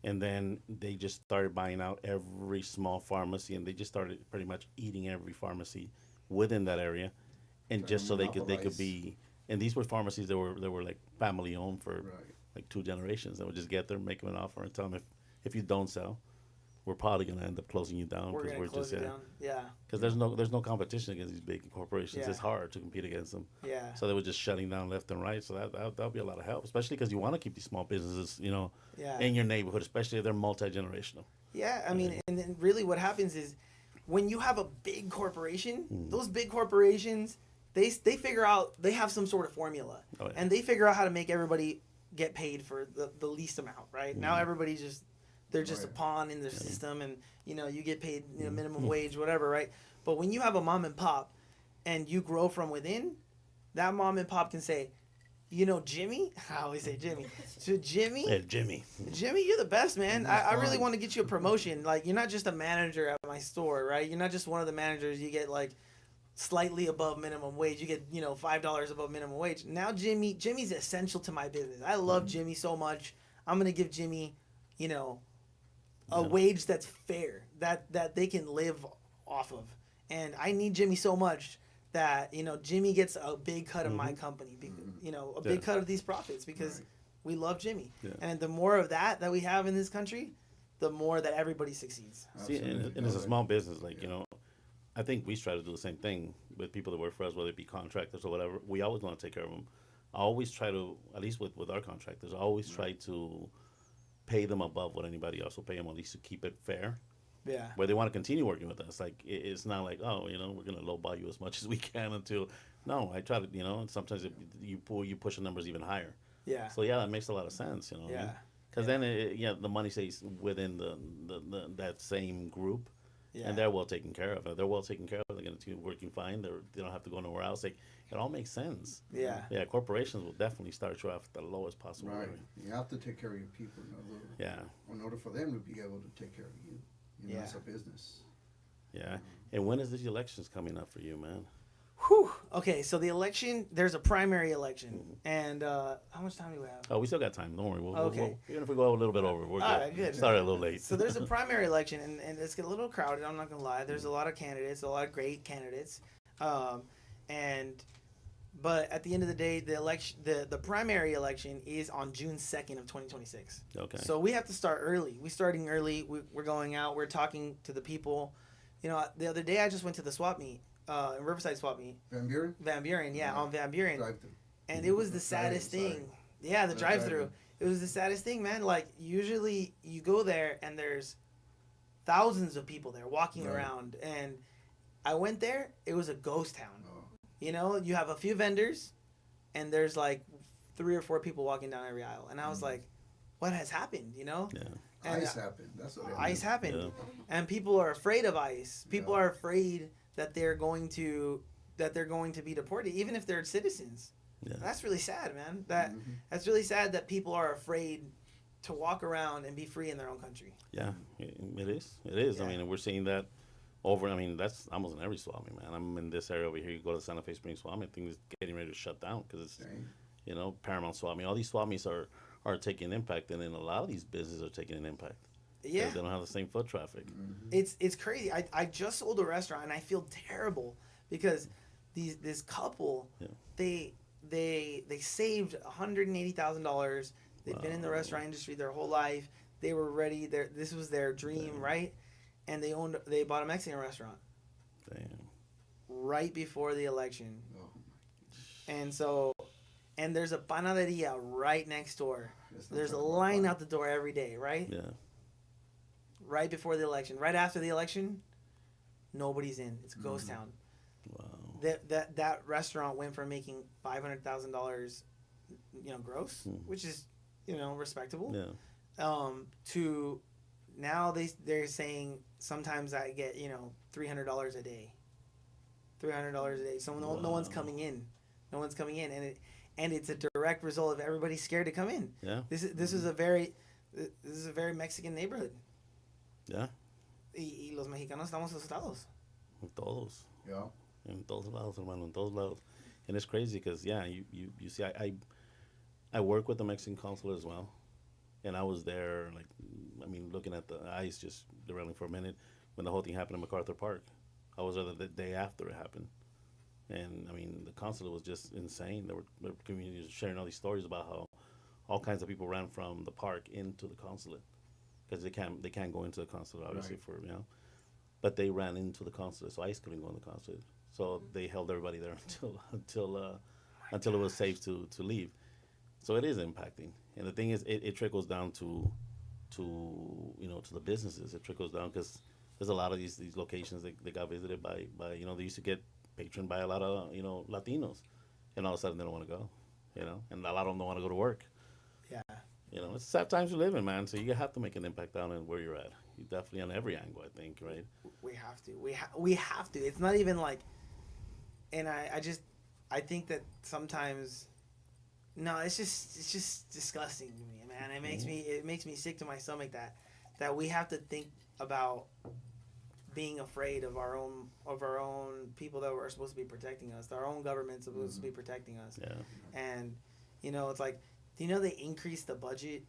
and then they just started buying out every small pharmacy, and they just started pretty much eating every pharmacy within that area, and just so they could be. And these were pharmacies that were like family owned for like 2 generations. They would just get there, make them an offer, and tell them if you don't sell, we're probably gonna end up closing you down We're because gonna close it down. Yeah. because there's no competition against these big corporations. Yeah. It's hard to compete against them. Yeah. So they were just shutting down left and right. So that'll be a lot of help, especially because you want to keep these small businesses, Yeah. in your neighborhood, especially if they're multi-generational. Yeah, I mean, and then really what happens is when you have a big corporation, those big corporations, they figure out, they have some sort of formula. Oh, yeah. And they figure out how to make everybody get paid for the least amount, right? Now everybody's they're just a pawn in their system, and you get paid minimum wage, whatever, right? But when you have a mom and pop and you grow from within, that mom and pop can say, Jimmy, I always say Jimmy. So Jimmy, Hey, Jimmy. you're the best, man. I really want to get you a promotion. Like, you're not just a manager at my store, right? You're not just one of the managers. You get like slightly above minimum wage. You get, $5 above minimum wage. Now Jimmy's essential to my business. I love Jimmy so much. I'm going to give Jimmy, a wage that's fair, that they can live off of. And I need Jimmy so much that, Jimmy gets a big cut of my company, a big cut of these profits because we love Jimmy. Yeah. And the more of that we have in this country, the more that everybody succeeds. See, and it's a small business, like, I think we try to do the same thing with people that work for us, whether it be contractors or whatever. We always want to take care of them. I always try to, at least with our contractors, I always try to pay them above what anybody else will pay them, at least to keep it fair. Yeah. Where they want to continue working with us. Like, it's not like, we're going to lowball you as much as we can until, no, I try to, sometimes you push the numbers even higher. Yeah. So, that makes a lot of sense, Yeah. Because then, the money stays within the that same group. Yeah. And they're well taken care of. If they're well taken care of, they're going to be working fine. They don't have to go nowhere else. Like, it all makes sense. Yeah. Yeah, corporations will definitely start you off at the lowest possible Right. rate. You have to take care of your people in order for them to be able to take care of you. Yeah. It's a business. Yeah. And when is these elections coming up for you, man? Whew. Okay, so the election, there's a primary election. And how much time do we have? Oh, we still got time. Don't worry. Okay. Even if we go a little bit over, we're good. All right, good. Started a little late. So there's a primary election, and it's a little crowded. I'm not gonna lie. There's a lot of candidates, a lot of great candidates, but at the end of the day, the primary election is on June 2nd of 2026. Okay. So we have to start early. We're starting early. We're going out. We're talking to the people. The other day I just went to the swap meet, Riverside swap meet. Van Buren? Van Buren, yeah, on Van Buren. Drive-thru. And it was the saddest thing. Yeah, the drive-through. It was the saddest thing, man. Like, usually you go there and there's thousands of people there walking around. And I went there, it was a ghost town. Oh. You have a few vendors and there's like 3 or 4 people walking down every aisle. And I was like, what has happened, Yeah. And Ice happened. That's what ice happened. Yeah. And people are afraid of ice. People are afraid that they're going to be deported, even if they're citizens. Yeah. That's really sad, man. That's really sad that people are afraid to walk around and be free in their own country. Yeah, it is. It is. Yeah. I mean, we're seeing that over. I mean, that's almost in every swap meet, man. I'm in this area over here. You go to Santa Fe Springs swap meet, things getting ready to shut down because it's, Dang. Paramount swap meet. All these swap meets are taking an impact, and then a lot of these businesses are taking an impact. Yeah, They don't have the same foot traffic. it's crazy. I just sold a restaurant and I feel terrible because this couple they saved $180,000. They've been in the restaurant industry their whole life. They were ready. This was their dream, right? And they bought a Mexican restaurant. Damn. right before the election. Oh, And so, and there's a panaderia right next door. let's not There's a talk about line that. out the door every day, right? Yeah. Right before the election. Right after the election, nobody's in. It's a ghost Mhm. town. Wow. That restaurant went from making $500,000, gross, which is, respectable, Yeah. to now they're saying sometimes I get $300 a day, $300 a day. So no one's Wow. coming in, and it's a direct result of everybody scared to come in. Yeah. This is a very Mexican neighborhood. Yeah. Y los mexicanos estamos asustados. Todos. Yeah. En todos lados, hermano, en todos lados. And it's crazy because, yeah, you see, I work with the Mexican consulate as well. And I was there, like, I mean, looking at the ice, just derailing for a minute, when the whole thing happened in MacArthur Park. I was there the day after it happened. And, I mean, the consulate was just insane. There were communities sharing all these stories about how all kinds of people ran from the park into the consulate. Because they can't go into the consulate, obviously, Right. But they ran into the consulate, so ICE couldn't go in the consulate. So they held everybody there until it was safe to leave. So it is impacting, and the thing is, it trickles down to the businesses. It trickles down because there's a lot of these locations that got visited by they used to get patroned by a lot of Latinos, and all of a sudden they don't want to go, and a lot of them don't want to go to work. Yeah. It's sad times we live in, man. So you have to make an impact down in where you're at. You definitely on every angle, I think, right? We have to. We have to. It's not even like, and I think that sometimes, no, it's just disgusting to me, man. It makes me sick to my stomach that we have to think about being afraid of our own people that are supposed to be protecting us. Our own government's supposed to be protecting us. Yeah. And it's like, do you know they increased the budget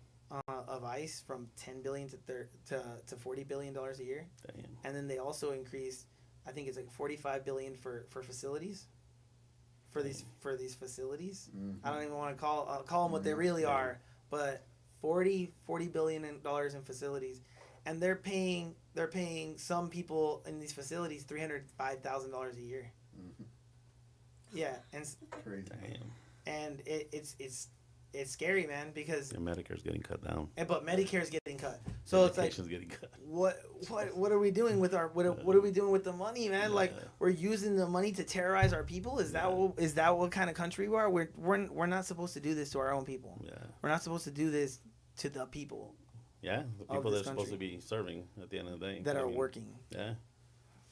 of ICE from $10 billion to $40 billion a year? Damn. And then they also increased, I think it's like $45 billion for facilities, for these facilities. Mhm. I don't even want to call them what they really are, but $40 billion in facilities, and they're paying some people in these facilities $305,000 a year. Mhm. Yeah, and Crazy. Damn. it's scary, man, because And Medicare's getting cut down. but Medicare's getting cut. So it's like, Medication's getting cut. what are we doing with our what are we doing with the money, man? Like, Yeah. we're using the money to terrorize our people. Is that what kind of country we are? We're not supposed to do this to our own people. Yeah. We're not supposed to do this to the people Yeah. The Of people this that are supposed to country. be serving at the end of the day. that I are mean, working. Yeah.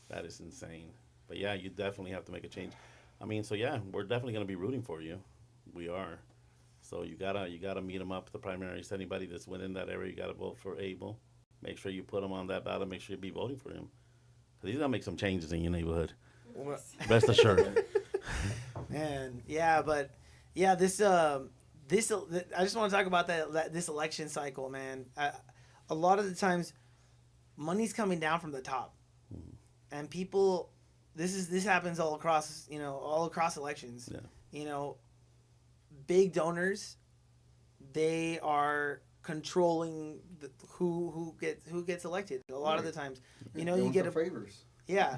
That is insane. But yeah, you definitely have to make a change. I mean, so yeah, we're definitely going to be rooting for you. We are. So you gotta meet them up at the primaries. Anybody that's within that area, you gotta vote for ABEL. Make sure you put him on that ballot. Make sure you be voting for him, because he's gonna make some changes in your neighborhood. Rest assured. And yeah, but yeah, this I just want to talk about this election cycle, man. A lot of the times, money's coming down from the top, and people, this happens all across elections. Yeah. Big donors, they are controlling who gets elected. A lot of the times, They you want get the a favors. yeah,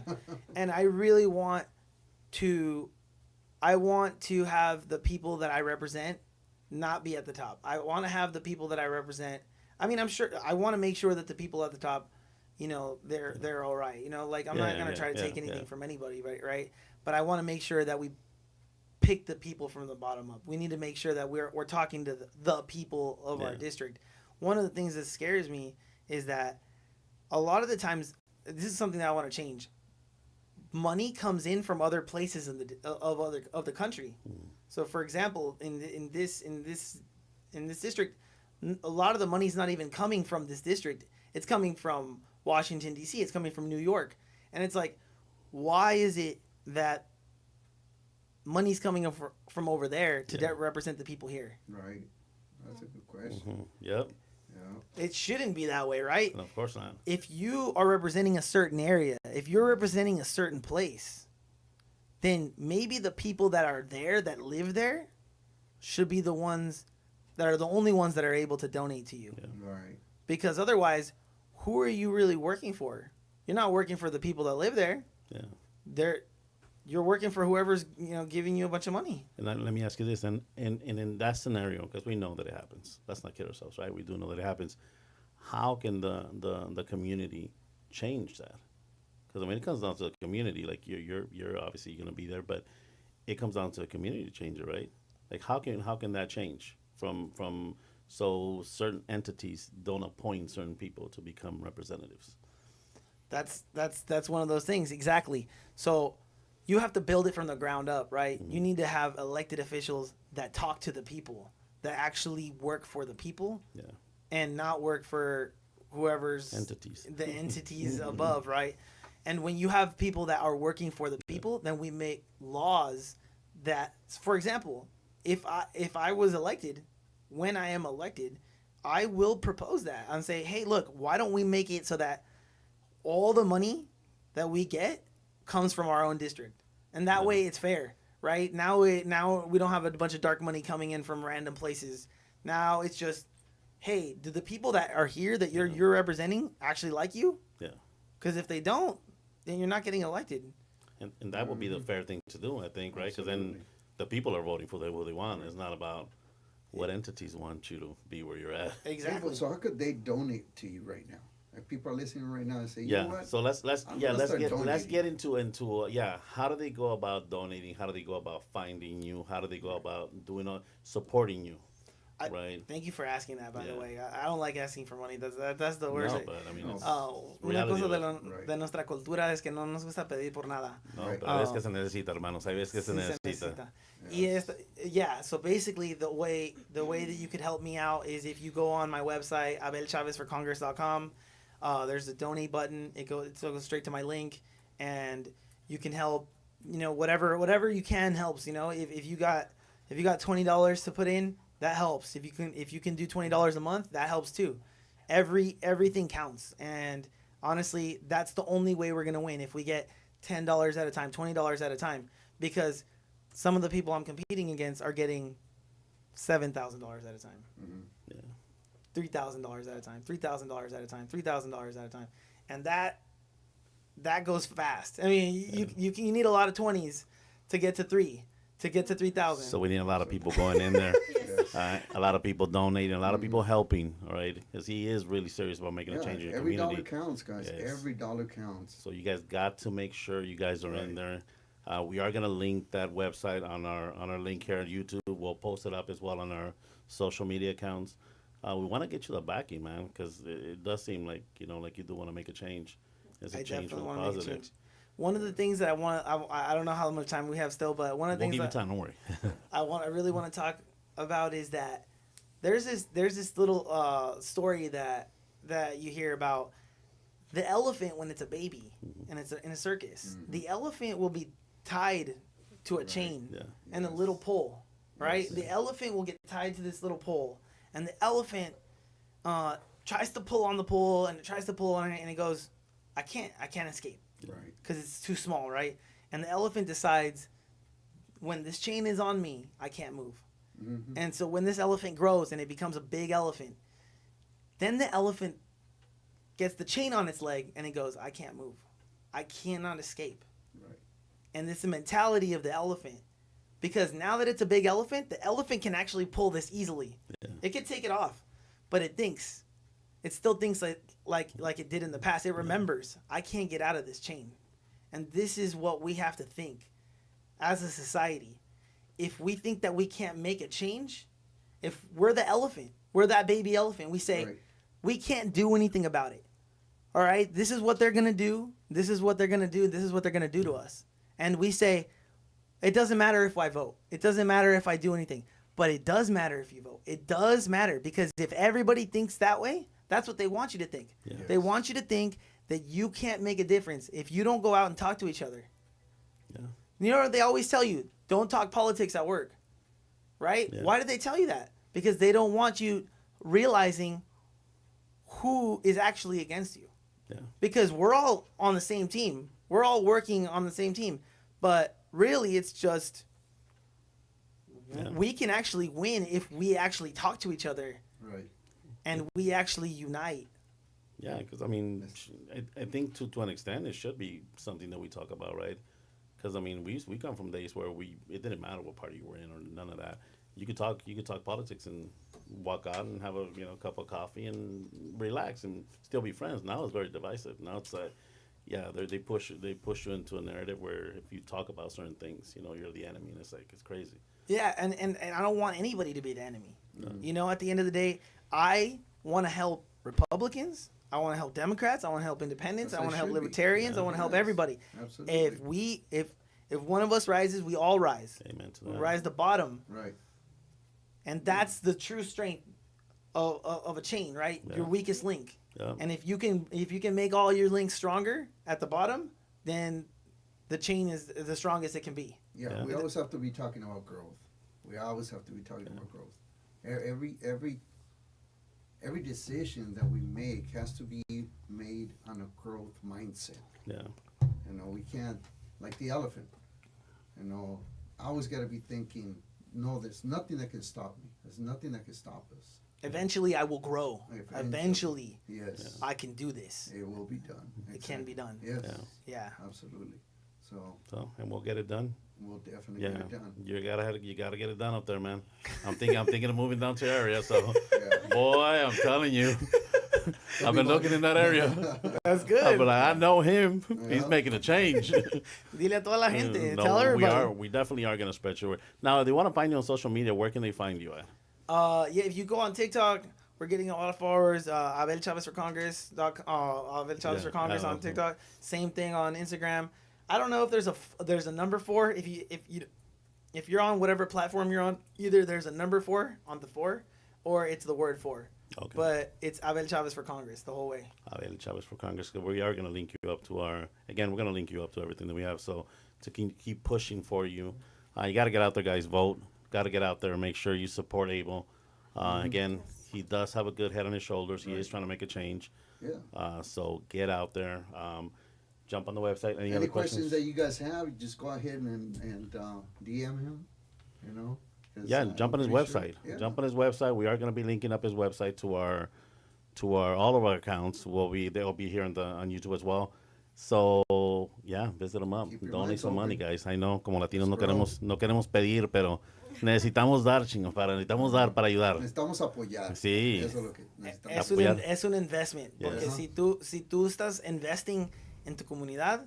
and I really want to have the people that I represent not be at the top. I want to have the people that I represent. I mean, I'm sure I want to make sure that the people at the top, they're all right. Like, I'm not gonna try to take anything from anybody, right? But I want to make sure that we pick the people from the bottom up. We need to make sure that we're talking to the people of our district. One of the things that scares me is that a lot of the times, this is something that I want to change. Money comes in from other places of the country. So, for example, in this district, a lot of the money's not even coming from this district. It's coming from Washington, D.C. It's coming from New York, and it's like, why is it that money's coming from over there to represent the people here? Right. That's a good question. Mm-hmm. Yep. Yeah. It shouldn't be that way, right? No, of course not. If you are representing a certain area, if you're representing a certain place, then maybe the people that are there, that live there, should be the ones that are the only ones that are able to donate to you. Yeah. Right. Because otherwise, who are you really working for? You're not working for the people that live there. Yeah. you're working for whoever's giving you a bunch of money. And let me ask you this, and in that scenario, because we know that it happens. Let's not kid ourselves, right? We do know that it happens. How can the community change that? Because I mean, it comes down to the community. Like you're obviously going to be there, but it comes down to the community to change it, right? Like how can that change from so certain entities don't appoint certain people to become representatives? That's one of those things, exactly. So you have to build it from the ground up, right? You need to have elected officials that talk to the people, that actually work for the people, Yeah. and not work for whoever's the entities above, right? And when you have people that are working for the people, then we make laws that, for example, if I was elected, when I am elected, I will propose that and say, hey, look, why don't we make it so that all the money that we get comes from our own district, and that way it's fair, right? Now we don't have a bunch of dark money coming in from random places. Now it's just, hey, do the people that are here that you're representing actually like you? Yeah. Because if they don't, then you're not getting elected. And that would be the fair thing to do, I think, right? Because then the people are voting for who they want. It's not about what entities want you to be where you're at. Exactly. So how could they donate to you right now? Like people are listening right now and say, you know what? So let's I'm gonna start get donating. into how do they go about donating? How do they go about finding you? How do they go about supporting you? Right. Thank you for asking that, by the Yeah. way. I don't like asking for money. That's the worst. No, but I mean, it's Una reality cosa of it. de nuestra cultura es que no nos gusta pedir por nada. No, Right. pero es que se necesita, hermanos. Hay veces que se Sí se necesita. necesita. So basically the way that you could help me out is if you go on my website, abelchavezforcongress.com. There's a donate button. It goes straight to my link, and you can help. Whatever you can helps. If you got $20 to put in, that helps. If you can do $20 a month, that helps too. Everything counts, and honestly, that's the only way we're gonna win. If we get $10 at a time, $20 at a time, because some of the people I'm competing against are getting $7,000 at a time. Mm-hmm. Yeah. $3,000 at a time, $3,000 at a time, $3,000 at a time, and that goes fast. I mean, you need a lot of 20s to get to 3,000. So we need a lot of people going in there. All right? A lot of people donating, a lot of people helping, all right? Because he is really serious about making a change in the every community. dollar counts, guys. Yes. Every dollar counts. So you guys got to make sure you guys are in Right. there. We are gonna link that website on our link here on YouTube. We'll post it up as well on our social media accounts. We want to get you the backing, man, because it does seem like like you do want to make a change. It's a I change for definitely the want to make a positive. change. One of the things that I don't know how much time we have still, but one of the We'll things give you that time. Don't worry. I really want to talk about is that there's this little story that you hear about the elephant when it's a baby and it's in a circus. Mhm. The elephant will be tied to a chain Yeah. and a Yes. little pole, right? Yes. The elephant will get tied to this little pole, and the elephant tries to pull on the pole and it tries to pull on it, and it goes, I can't escape Right. because it's too small, right? And the elephant decides, when this chain is on me, I can't move. Mm-hmm. And so when this elephant grows and it becomes a big elephant, then the elephant gets the chain on its leg and it goes, I can't move. I cannot escape. Right. And it's the mentality of the elephant. Because now that it's a big elephant, the elephant can actually pull this easily. Yeah. It can take it off, but it thinks. It still thinks like it did in the past. It remembers, I can't get out of this chain. And this is what we have to think as a society. If we think that we can't make a change, if we're the elephant, we're that baby elephant, we say, Right. we can't do anything about it. All right, this is what they're going to do. This is what they're going to do. This is what they're going to do to us. And we say, it doesn't matter if I vote. It doesn't matter if I do anything. But it does matter if you vote. It does matter, because if everybody thinks that way, that's what they want you to think. Yeah. They want you to think that you can't make a difference if you don't go out and talk to each other. Yeah. You know what they always tell you? Don't talk politics at work. Right? Yeah. Why do they tell you that? Because they don't want you realizing who is actually against you. Yeah. Because we're all on the same team. We're all working on the same team. But really, it's just Yeah. we can actually win if we actually talk to each other Right. and we actually unite. Yeah, because I mean, I think to an extent it should be something that we talk about, right? Because I mean, we come from days where it didn't matter what party you were in or none of that. You could talk politics and walk out and have a cup of coffee and relax and still be friends. Now it's very divisive. Now it's yeah, they push you into a narrative where if you talk about certain things, you're the enemy, and it's crazy. Yeah, and I don't want anybody to be the enemy. At the end of the day, I want to help Republicans. I want to help Democrats. I want to help Independents. I want to help Libertarians. I want to help everybody. Absolutely. If one of us rises, we all rise. Amen to We that. rise the bottom. Right. And that's the true strength of a chain, right? Yeah. Your weakest link. Yeah. And if you can make all your links stronger at the bottom, then the chain is the strongest it can be. Yeah, Yeah. we always have to be talking about growth. We always have to be talking about growth. Every decision that we make has to be made on a growth mindset. Yeah. We can't, like the elephant. I always got to be thinking, no, there's nothing that can stop me. There's nothing that can stop us. Eventually, I will grow. Eventually, Yes. I can do this. It will be done. It can be done. Yes. Yeah. Yeah. Absolutely. So And we'll get it done. we'll definitely Yeah, get it done. you gotta get it done up there, man. I'm thinking of moving down to your area. So, Yeah. boy, I'm telling you, I've been looking in that area. That's But good. I know him. He's Yeah. making a change. Dile a toda la gente. No, Tell everybody. we definitely are gonna spread your word. Now, if they want to find you on social media, where can they find you at? Yeah, if you go on TikTok, we're getting a lot of followers. Abel Chavez for Congress. Abel Chavez for Congress on TikTok. Same thing on Instagram. I don't know if there's a number 4. If you're on whatever platform you're on, either there's a number 4 on the 4, or it's the word 4. Okay. But it's Abel Chavez for Congress the whole way. ABEL Chavez for Congress. We are going to link you up to we're going to link you up to everything that we have. So to keep pushing for you, you got to get out there, guys. Vote. Got to get out there and make sure you support ABEL. Again, he does have a good head on his shoulders. He is trying to make a change. Yeah. So get out there. Jump on the website. Any other questions that you guys have, just go ahead and DM him. 'cause, Yeah, jump on his I'm pretty website. sure- yeah. Jump on his website. We are going to be linking up his website to our all of our accounts. They'll be here on YouTube as well. So yeah, visit them up. Keep your Donate minds some money, open. guys. I know, como latinos no Let's queremos pedir, pero necesitamos dar, necesitamos dar para ayudar. Necesitamos apoyar. Sí. Eso es lo que necesitamos. Es un investment. Porque Yes. si tú estás investing en tu comunidad,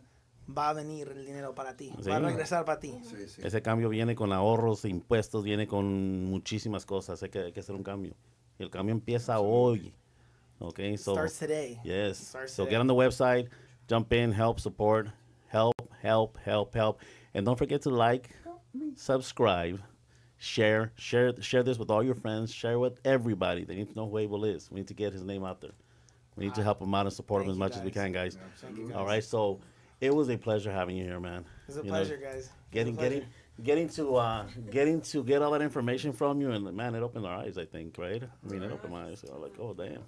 va a venir el dinero para ti. Sí. Va a regresar para ti. Sí, sí. Ese cambio viene con ahorros, impuestos, viene con muchísimas cosas. Hay que hacer un cambio. Y el cambio empieza hoy. Okay, so Starts today. yes. Starts So today. get on the website, jump in, help, support, help, and don't forget to like, subscribe, share this with all your friends, share with everybody. They need to know who Abel is. We need to get his name out there. We need to help him out and support him as Thank much you, as we guys. can, guys. Thank you, guys. All right, so it was a pleasure having you here, man. It's a You know, pleasure, guys. Getting to get all that information from you, and man, it opened our eyes. I think, right? I mean, it opened my eyes. I was like, oh damn.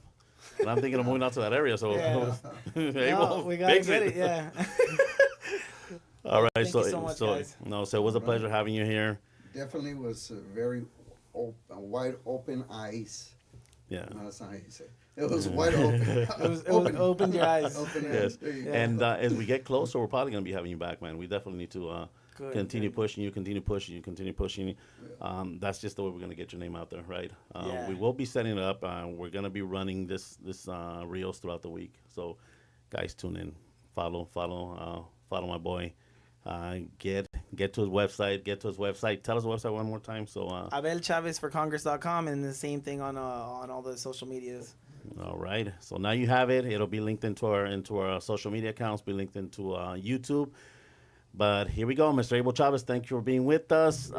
And I'm thinking of moving out to that area, so Yeah. Abel, No, we gotta fix get it. Yeah. All right, Thank so you so much, guys. so it was a pleasure having you here. Definitely was very wide open eyes. Yeah. No, that's not how you say it. It was wide open. It opened your eyes. Open Yes. eyes. There you go. And as we get closer, we're probably going to be having you back, man. We definitely need to Good, continue good. pushing you, continue pushing. That's just the way we're going to get your name out there, right? Yeah. We will be setting it up. We're going to be running this reels throughout the week. So, guys, tune in, follow my boy. Get to his website. Tell us the website one more time. So, AbelChavezForCongress.com, and the same thing on all the social medias. all right. So now you have it. It'll be linked into our social media accounts. Be linked into YouTube. But here we go, Mr. Abel Chavez. Thank you for being with us. Thank you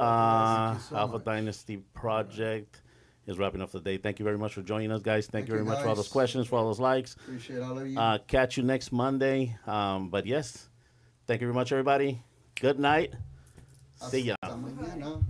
so Alpha much. Dynasty Project is wrapping up for the day. Thank you very much for joining us, guys. Thank Thank you very you, much for all guys. those questions, for all those likes. Appreciate all of you. Catch you next Monday. But yes, thank you very much, everybody. Good night. See ya. Hasta mañana.